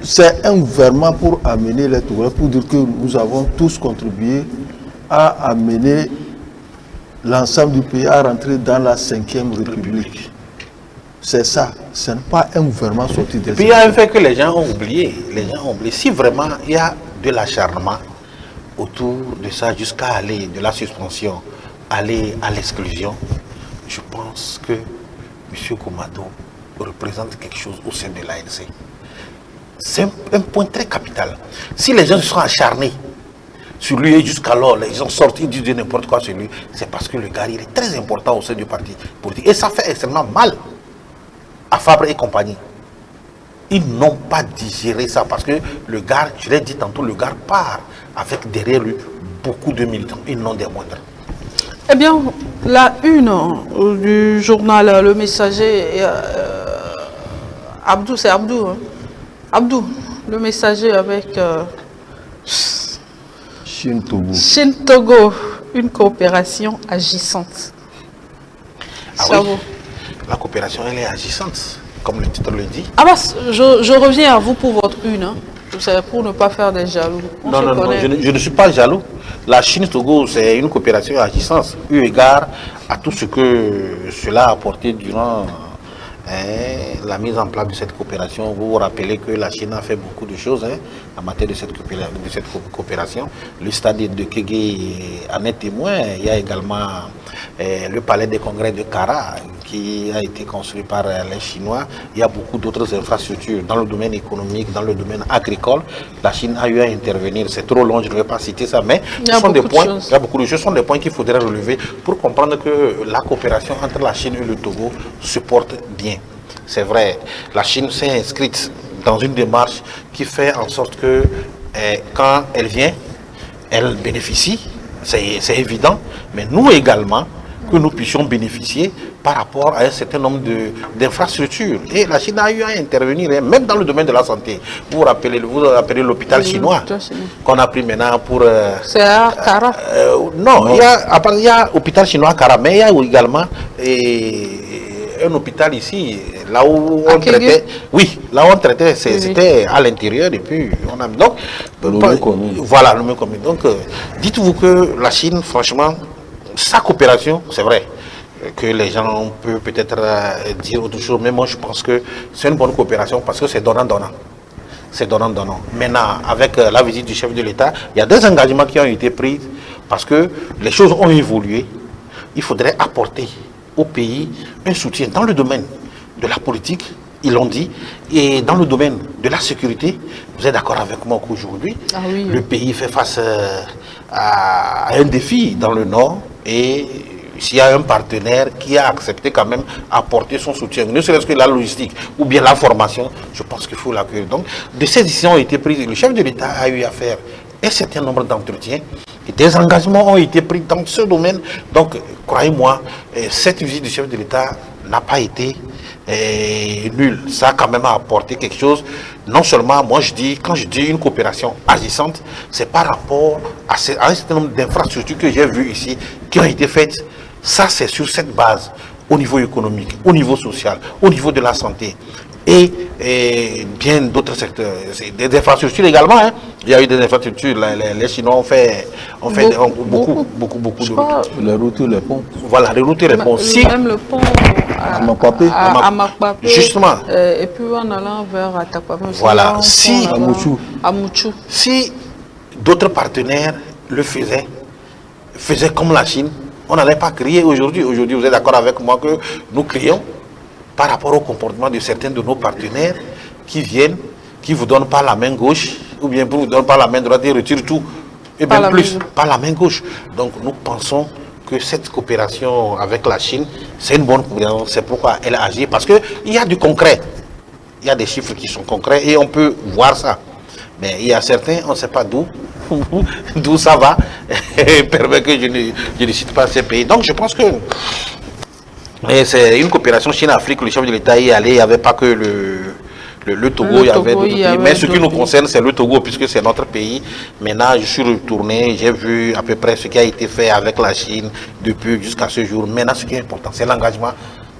c'est un gouvernement pour amener les Togolais, pour dire que nous avons tous contribué à amener l'ensemble du pays à rentrer dans la 5e République. C'est ça, ce n'est pas un gouvernement sorti des... Puis il y a un fait que les gens ont oublié. Si vraiment il y a de l'acharnement autour de ça jusqu'à aller de la suspension, aller à l'exclusion, je pense que M. Gomado représente quelque chose au sein de l'ANC. C'est un point très capital. Si les gens se sont acharnés sur lui et jusqu'alors les gens sortent, ils disent n'importe quoi sur lui, c'est parce que le gars il est très important au sein du parti politique. Et ça fait extrêmement mal à Fabre et compagnie. Ils n'ont pas digéré ça parce que le gars, je l'ai dit tantôt, le gars part avec derrière lui beaucoup de militants, ils n'ont des moindres. Eh bien, la une du journal Le Messager, Abdou, c'est Abdou, hein? Abdou, Le Messager avec Chine-Togo, une coopération agissante. Ah oui, la coopération, elle est agissante, comme le titre le dit. Ah bah, je reviens à vous pour votre une, hein. C'est pour ne pas faire des jaloux. Non, je ne suis pas jaloux. La Chine-Togo, c'est une coopération agissante, eu égard à tout ce que cela a apporté durant la mise en place de cette coopération. Vous vous rappelez que la Chine a fait beaucoup de choses en matière de cette coopération. Le stade de Kégué en est témoin. Il y a également le palais des congrès de Kara qui a été construit par les Chinois. Il y a beaucoup d'autres infrastructures dans le domaine économique, dans le domaine agricole. La Chine a eu à intervenir. C'est trop long, je ne vais pas citer ça, mais ce sont des points. Il y a beaucoup de choses. Ce sont des points qu'il faudrait relever pour comprendre que la coopération entre la Chine et le Togo se porte bien. C'est vrai, la Chine s'est inscrite dans une démarche qui fait en sorte que quand elle vient, elle bénéficie, c'est évident, mais nous également, que nous puissions bénéficier par rapport à un certain nombre d'infrastructures. Et la Chine a eu à intervenir, hein, même dans le domaine de la santé. Vous vous rappelez l'hôpital chinois qu'on a pris maintenant pour... C'est à Kara. Non, il y a l'hôpital chinois à Kara, mais il y a également un hôpital ici, là où on traitait... Oui, là où on traitait, c'était à l'intérieur et puis on a... Donc, voilà, le mieux commun. Donc, dites-vous que la Chine, franchement, sa coopération, c'est vrai que les gens peuvent peut-être dire autre chose, mais moi je pense que c'est une bonne coopération parce que c'est donnant-donnant. C'est donnant-donnant. Maintenant, avec la visite du chef de l'État, il y a des engagements qui ont été pris parce que les choses ont évolué. Il faudrait apporter au pays un soutien dans le domaine de la politique, ils l'ont dit, et dans le domaine de la sécurité. Vous êtes d'accord avec moi qu'aujourd'hui, le pays fait face à un défi dans le Nord et s'il y a un partenaire qui a accepté quand même apporter son soutien, ne serait-ce que la logistique ou bien la formation, je pense qu'il faut l'accueillir. Donc, ces décisions ont été prises. Le chef de l'État a eu à faire un certain nombre d'entretiens et des engagements ont été pris dans ce domaine. Donc, croyez-moi, cette visite du chef de l'État n'a pas été nulle. Ça a quand même apporté quelque chose. Non seulement, moi je dis, quand je dis une coopération agissante, c'est par rapport à un certain nombre d'infrastructures que j'ai vues ici, qui ont été faites. Ça, c'est sur cette base, au niveau économique, au niveau social, au niveau de la santé et bien d'autres secteurs. Des infrastructures également. Hein. Il y a eu des infrastructures. Les Chinois ont fait beaucoup de routes. Les routes et les ponts. Voilà, les routes et les ponts. Même le pont à Makpapé. Justement. Et puis en allant vers Atakpapé. Voilà. À Mouchou. Si d'autres partenaires le faisaient comme la Chine, on n'allait pas crier aujourd'hui. Aujourd'hui, vous êtes d'accord avec moi que nous crions par rapport au comportement de certains de nos partenaires qui viennent, qui vous donnent pas la main gauche, ou bien vous donnent pas la main droite et retirent tout, et bien plus, pas la main gauche. Donc nous pensons que cette coopération avec la Chine, c'est une bonne coopération, c'est pourquoi elle a agi, parce qu'il y a du concret, il y a des chiffres qui sont concrets et on peut voir ça. Mais il y a certains, on ne sait pas d'où ça va, et permet que je ne cite pas ces pays. Donc je pense que c'est une coopération Chine-Afrique, le chef de l'État y est allé, il n'y avait pas que le Togo, il y avait d'autres pays. Mais ce qui nous concerne, c'est le Togo, puisque c'est notre pays. Maintenant, je suis retourné, j'ai vu à peu près ce qui a été fait avec la Chine depuis jusqu'à ce jour. Maintenant, ce qui est important, c'est l'engagement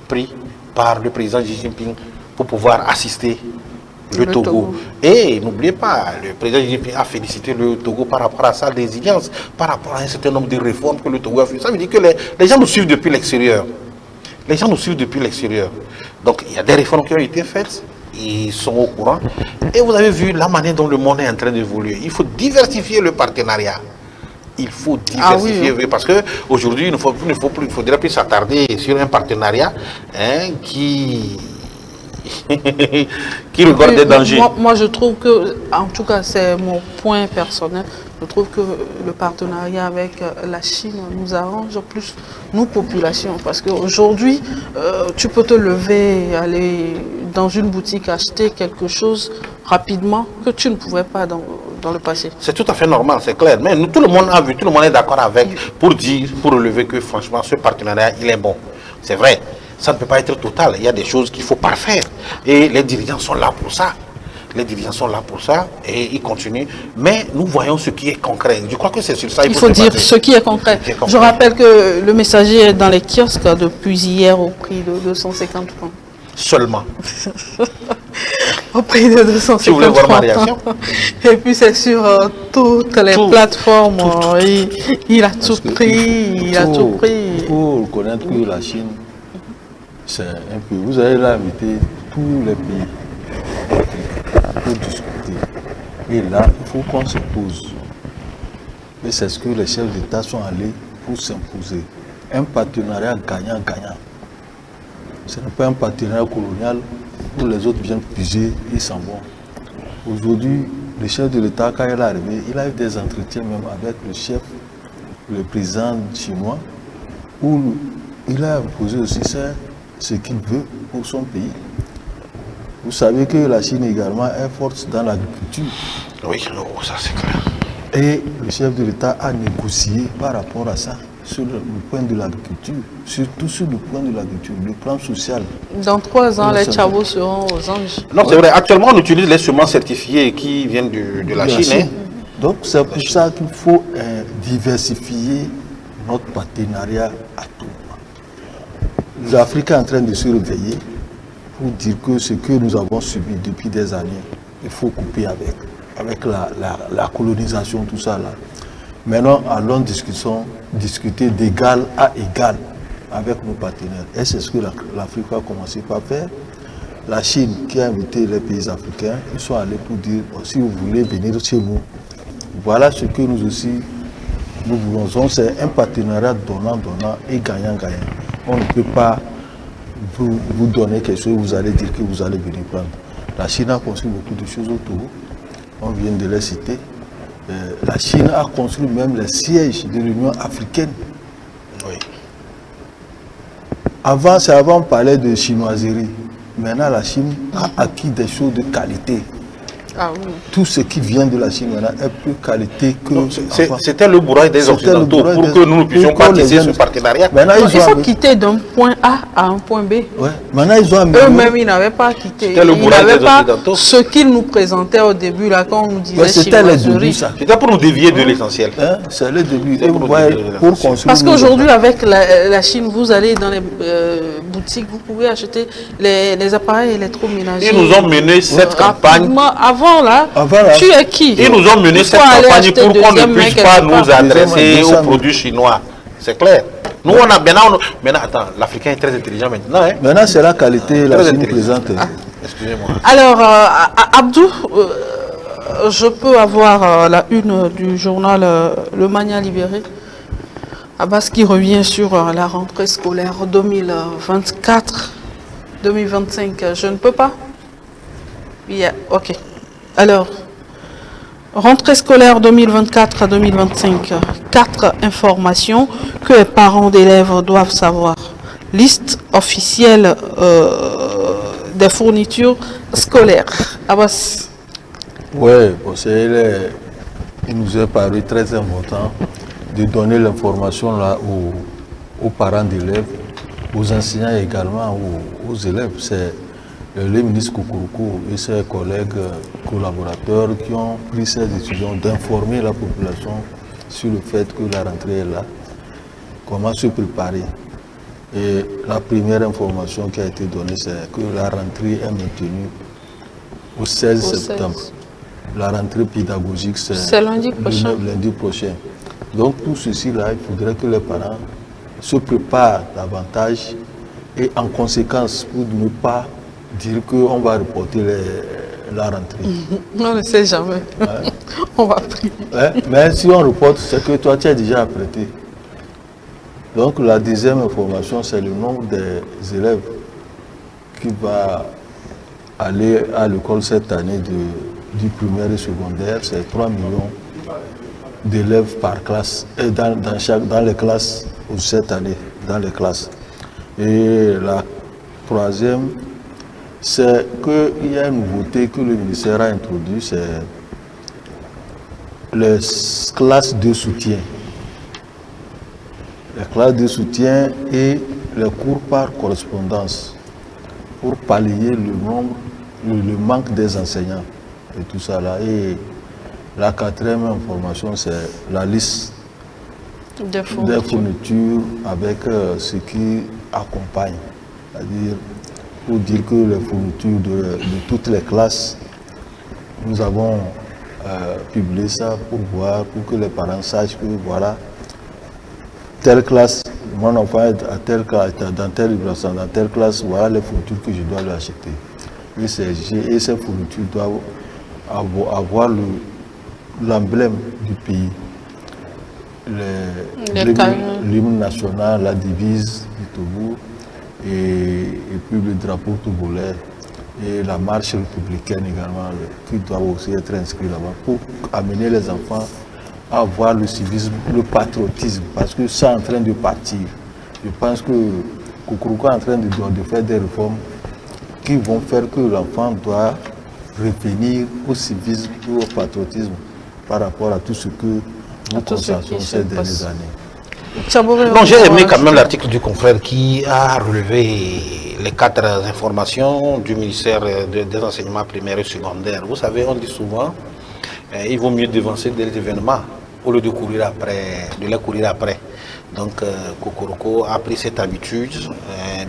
pris par le président Xi Jinping pour pouvoir assister le Togo. Et n'oubliez pas, le président Xi Jinping a félicité le Togo par rapport à sa résilience, par rapport à un certain nombre de réformes que le Togo a fait. Ça veut dire que les gens nous suivent depuis l'extérieur. Les gens nous suivent depuis l'extérieur. Donc, il y a des réformes qui ont été faites. Ils sont au courant. Et vous avez vu la manière dont le monde est en train d'évoluer. Il faut diversifier le partenariat. Il faut diversifier. Parce qu'aujourd'hui, il ne faudrait plus s'attarder sur un partenariat qui regorge des dangers. Moi, je trouve que, en tout cas, c'est mon point personnel, je trouve que le partenariat avec la Chine nous arrange plus, nous, populations. Parce qu'aujourd'hui, tu peux te lever, aller dans une boutique, acheter quelque chose rapidement que tu ne pouvais pas dans le passé. C'est tout à fait normal, c'est clair. Mais tout le monde a vu, tout le monde est d'accord avec, pour relever que, franchement, ce partenariat, il est bon. C'est vrai. Ça ne peut pas être total. Il y a des choses qu'il faut parfaire. Et les dirigeants sont là pour ça. Les dirigeants sont là pour ça et ils continuent. Mais nous voyons ce qui est concret. Je crois que c'est sur ça qu'il faut dire ce qui est concret. Je rappelle que le messager est dans les kiosques depuis hier au prix de 250 francs. Seulement. Au prix de 250 si vous voulez voir ma réaction. Et puis c'est sur toutes les plateformes. Il a tout pris. Il a tout pris. Il faut reconnaître que la Chine, c'est un peu. Vous allez là inviter tous les pays pour discuter. Et là, il faut qu'on se pose. Et c'est ce que les chefs d'État sont allés pour s'imposer. Un partenariat gagnant-gagnant. Ce n'est pas un partenariat colonial où les autres viennent puiser et s'en vont. Aujourd'hui, le chef de l'État, quand il est arrivé, il a eu des entretiens même avec le président chinois, où il a imposé aussi ce qu'il veut pour son pays. Vous savez que la Chine également est forte dans l'agriculture. Oui, ça c'est clair. Et le chef de l'État a négocié par rapport à ça. sur le point de l'agriculture, surtout sur le point de l'agriculture, le plan social. Dans 3 ans, les Tchabos seront aux anges. Non, c'est vrai. Actuellement, on utilise les semences certifiées qui viennent de la Chine. Hein. Donc, c'est pour ça qu'il faut diversifier notre partenariat à tout moment. L'Afrique est en train de se réveiller pour dire que ce que nous avons subi depuis des années, il faut couper avec la colonisation, tout ça là. Maintenant, allons discuter d'égal à égal avec nos partenaires. Et c'est ce que l'Afrique a commencé par faire. La Chine qui a invité les pays africains, ils sont allés pour dire, si vous voulez venir chez nous, voilà ce que nous aussi, nous voulons. Donc c'est un partenariat donnant et gagnant-gagnant. On ne peut pas vous donner quelque chose, vous allez dire que vous allez venir prendre. La Chine a construit beaucoup de choses autour. On vient de les citer. La Chine a construit même les sièges de l'Union africaine. Oui. Avant, on parlait de chinoiserie. Maintenant, la Chine a acquis des choses de qualité. Ah oui. Tout ce qui vient de la Chine maintenant est plus qualité que... C'était le bourrage des Occidentaux pour que nous ne puissions pas tisser ce partenariat. Il faut quitter d'un point A à un point B. Ouais. Maintenant, ils ont eux-mêmes, ils n'avaient pas quitté. Ils n'avaient pas ce qu'ils nous présentaient au début, là, quand on nous disait c'était le début, ça. C'était pour nous dévier de l'essentiel. Hein? C'est le début. Parce qu'aujourd'hui, avec la Chine, vous allez dans les boutiques, vous pouvez acheter les appareils électroménagers. Ils nous ont mené cette campagne. Avant là, tu es qui? Ils nous ont mené cette campagne pour qu'on ne puisse pas nous adresser aux produits chinois. C'est clair. Nous, on a maintenant, attends, l'Africain est très intelligent maintenant. Hein? Maintenant, c'est la qualité, la Chine présente. Excusez-moi. Alors, Abdou, je peux avoir la une du journal Le Mania Libéré. Abbas qui revient sur la rentrée scolaire 2024-2025. Je ne peux pas? Yeah, ok. Alors, rentrée scolaire 2024-2025, 4 informations que les parents d'élèves doivent savoir. Liste officielle des fournitures scolaires. Abbas. Oui, il nous est paru très important de donner l'information là aux parents d'élèves, aux enseignants également, aux élèves. C'est le ministre Koukourou et ses collègues collaborateurs qui ont pris ces décisions d'informer la population sur le fait que la rentrée est là, comment se préparer. Et la première information qui a été donnée, c'est que la rentrée est maintenue au 16 septembre. La rentrée pédagogique, c'est lundi prochain. Donc tout ceci là, il faudrait que les parents se préparent davantage et en conséquence pour ne pas dire qu'on va reporter la rentrée. On ne sait jamais. Ouais. On va prier. Ouais. Mais si on reporte, c'est que toi tu es déjà apprêté. Donc la deuxième information, c'est le nombre des élèves qui va aller à l'école cette année du primaire et secondaire. C'est 3 millions d'élèves par classe, et dans les classes, cette année, dans les classes. Et la troisième, c'est qu'il y a une nouveauté que le ministère a introduite, c'est les classes de soutien. Les classes de soutien et les cours par correspondance pour pallier le manque des enseignants et tout ça là. Et la quatrième information, c'est la liste des fournitures avec ce qui accompagne. C'est-à-dire, pour dire que les fournitures de toutes les classes, nous avons publié ça pour voir, pour que les parents sachent que voilà, telle classe, mon enfant est à telle classe, dans telle classe, voilà les fournitures que je dois lui acheter. Et ces fournitures doivent avoir l'emblème du pays, l'hymne national, la devise du Togo et puis le drapeau togolais et la marche républicaine également qui doivent aussi être inscrits là-bas pour amener les enfants à avoir le civisme, le patriotisme, parce que c'est en train de partir. Je pense que Koukourou est en train de faire des réformes qui vont faire que l'enfant doit revenir au civisme et au patriotisme par rapport à tout ce que nous constatons ces dernières années. Tchaboré, Non, j'ai aimé quand même l'article du confrère qui a relevé les 4 informations du ministère des enseignements primaires et secondaires. Vous savez, on dit souvent, il vaut mieux devancer des événements au lieu de courir après, de les courir après. Donc, Kokoroko a pris cette habitude,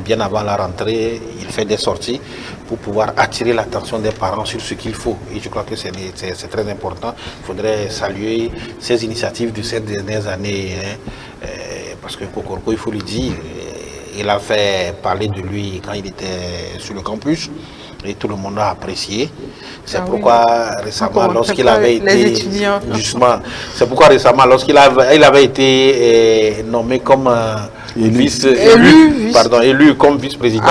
bien avant la rentrée, il fait des sorties pour pouvoir attirer l'attention des parents sur ce qu'il faut. Et je crois que c'est très important. Il faudrait saluer ces initiatives de ces dernières années, hein, parce que Kokoroko, il faut le dire, il a fait parler de lui quand il était sur le campus. Et tout le monde a apprécié. C'est pourquoi récemment, lorsqu'il avait été justement, c'est pourquoi récemment, lorsqu'il avait été nommé comme élu comme vice-président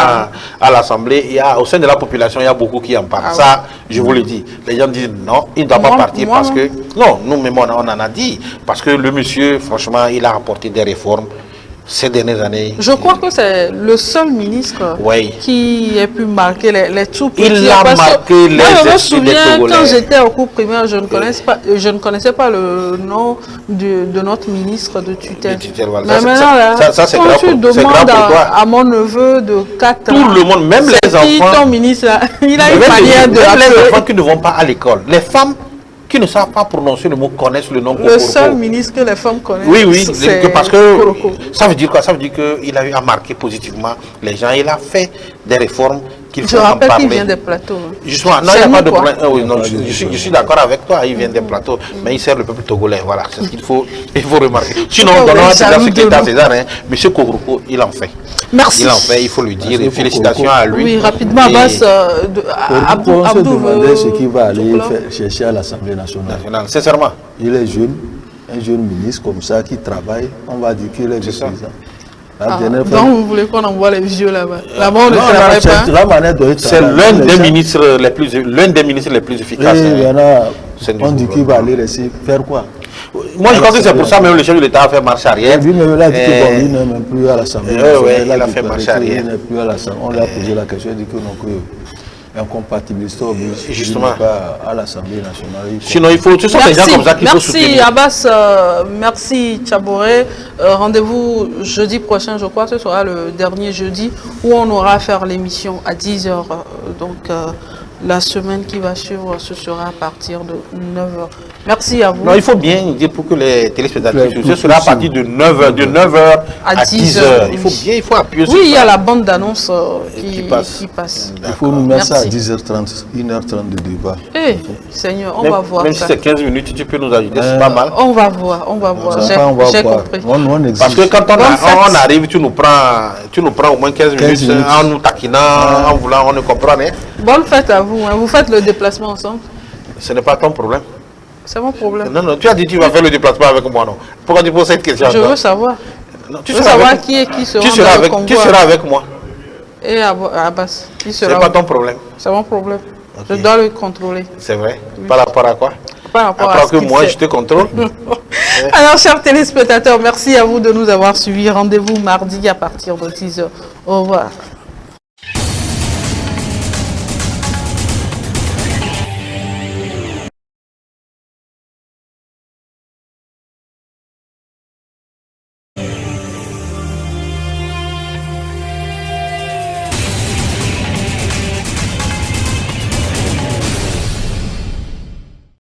à l'Assemblée, au sein de la population, il y a beaucoup qui en parlent. Ça, je vous le dis. Les gens disent non, il ne doit pas partir parce que non, nous-mêmes on en a dit parce que le monsieur, franchement, il a apporté des réformes. Ces dernières années. Je crois que c'est le seul ministre qui a pu marquer les tout petits. Il a marqué les Moi, je me souviens quand j'étais au cours primaire, je ne connaissais pas le nom de notre ministre de tutelle. Mais maintenant, là, quand tu demandes à mon neveu de 4 ans, tout le monde, même les enfants, ton ministre, là, il a une manière de même les enfants qui ne vont pas à l'école, les femmes qui ne savent pas prononcer le mot connaissent le nom Kokoroko. Le seul ministre que les femmes connaissent. Oui, parce que ça veut dire quoi? Ça veut dire qu'il a eu à marquer positivement les gens. Il a fait des réformes qu'il faut en parler. Je rappelle qu'il vient des plateaux. Justement, non, il n'y a pas de problème. Oui, non, je suis d'accord avec toi, il vient des plateaux, mais il sert le peuple togolais. Voilà, c'est ce qu'il faut remarquer. Sinon, donnons à César ce qui est à César. M. Kokoroko, il en fait. Merci. Il en fait, il faut le dire. Et félicitations à lui. Oui, rapidement, Abbas. On se demandait ce qu'il va aller chercher à l'Assemblée nationale. Sincèrement. Il est jeune, un jeune ministre comme ça qui travaille. On va dire qu'il est vice-président. Donc vous voulez qu'on envoie les vieux là-bas? Là-bas on ne travaille pas. C'est l'un des ministres les plus efficaces. On dit qu'il va aller laisser faire quoi? Moi je pense que c'est pour ça même le chef de l'État a fait marche arrière. Lui-même il a dit qu'il n'est même plus à l'Assemblée. Il a fait marche arrière. Il n'est plus à l'Assemblée. On lui a posé la question, il dit que non, que incompatibilité justement pas à l'Assemblée nationale. Sinon, il faut, ce sont des gens comme ça qu'il faut soutenir. Merci Abbas, merci Tchaboré. Rendez-vous jeudi prochain, je crois que ce sera le dernier jeudi où on aura à faire l'émission à 10h. Donc la semaine qui va suivre, ce sera à partir de 9h. Merci à vous. Non, il faut bien dire pour que les téléspectateurs, ce sera à partir de 9h à 10h. Il faut appuyer sur ça. Oui, il y a la bande d'annonce qui passe. Il faut nous mettre ça à 10h30, 1h30 de débat. Eh, Seigneur, on va voir. Même si c'est 15 minutes, tu peux nous ajouter, c'est pas mal. On va voir. J'ai compris. Parce que quand on arrive, tu nous prends au moins 15 minutes en nous taquinant, en voulant, on ne comprend rien. Bonne fête à vous. Vous faites le déplacement ensemble? Ce n'est pas ton problème. C'est mon problème. Non, tu as dit que tu vas faire le déplacement avec moi, non? Pourquoi tu poses cette question? Je veux savoir. Non, je veux savoir qui sera dans le Congo. Tu seras avec moi. Et Abbas, qui sera? C'est pas ton problème. C'est mon problème. Okay. Je dois le contrôler. C'est vrai. Oui. Par rapport à quoi? Par rapport à ce que moi, je te contrôle. Alors, chers téléspectateurs, merci à vous de nous avoir suivis. Rendez-vous mardi à partir de 10h. Au revoir.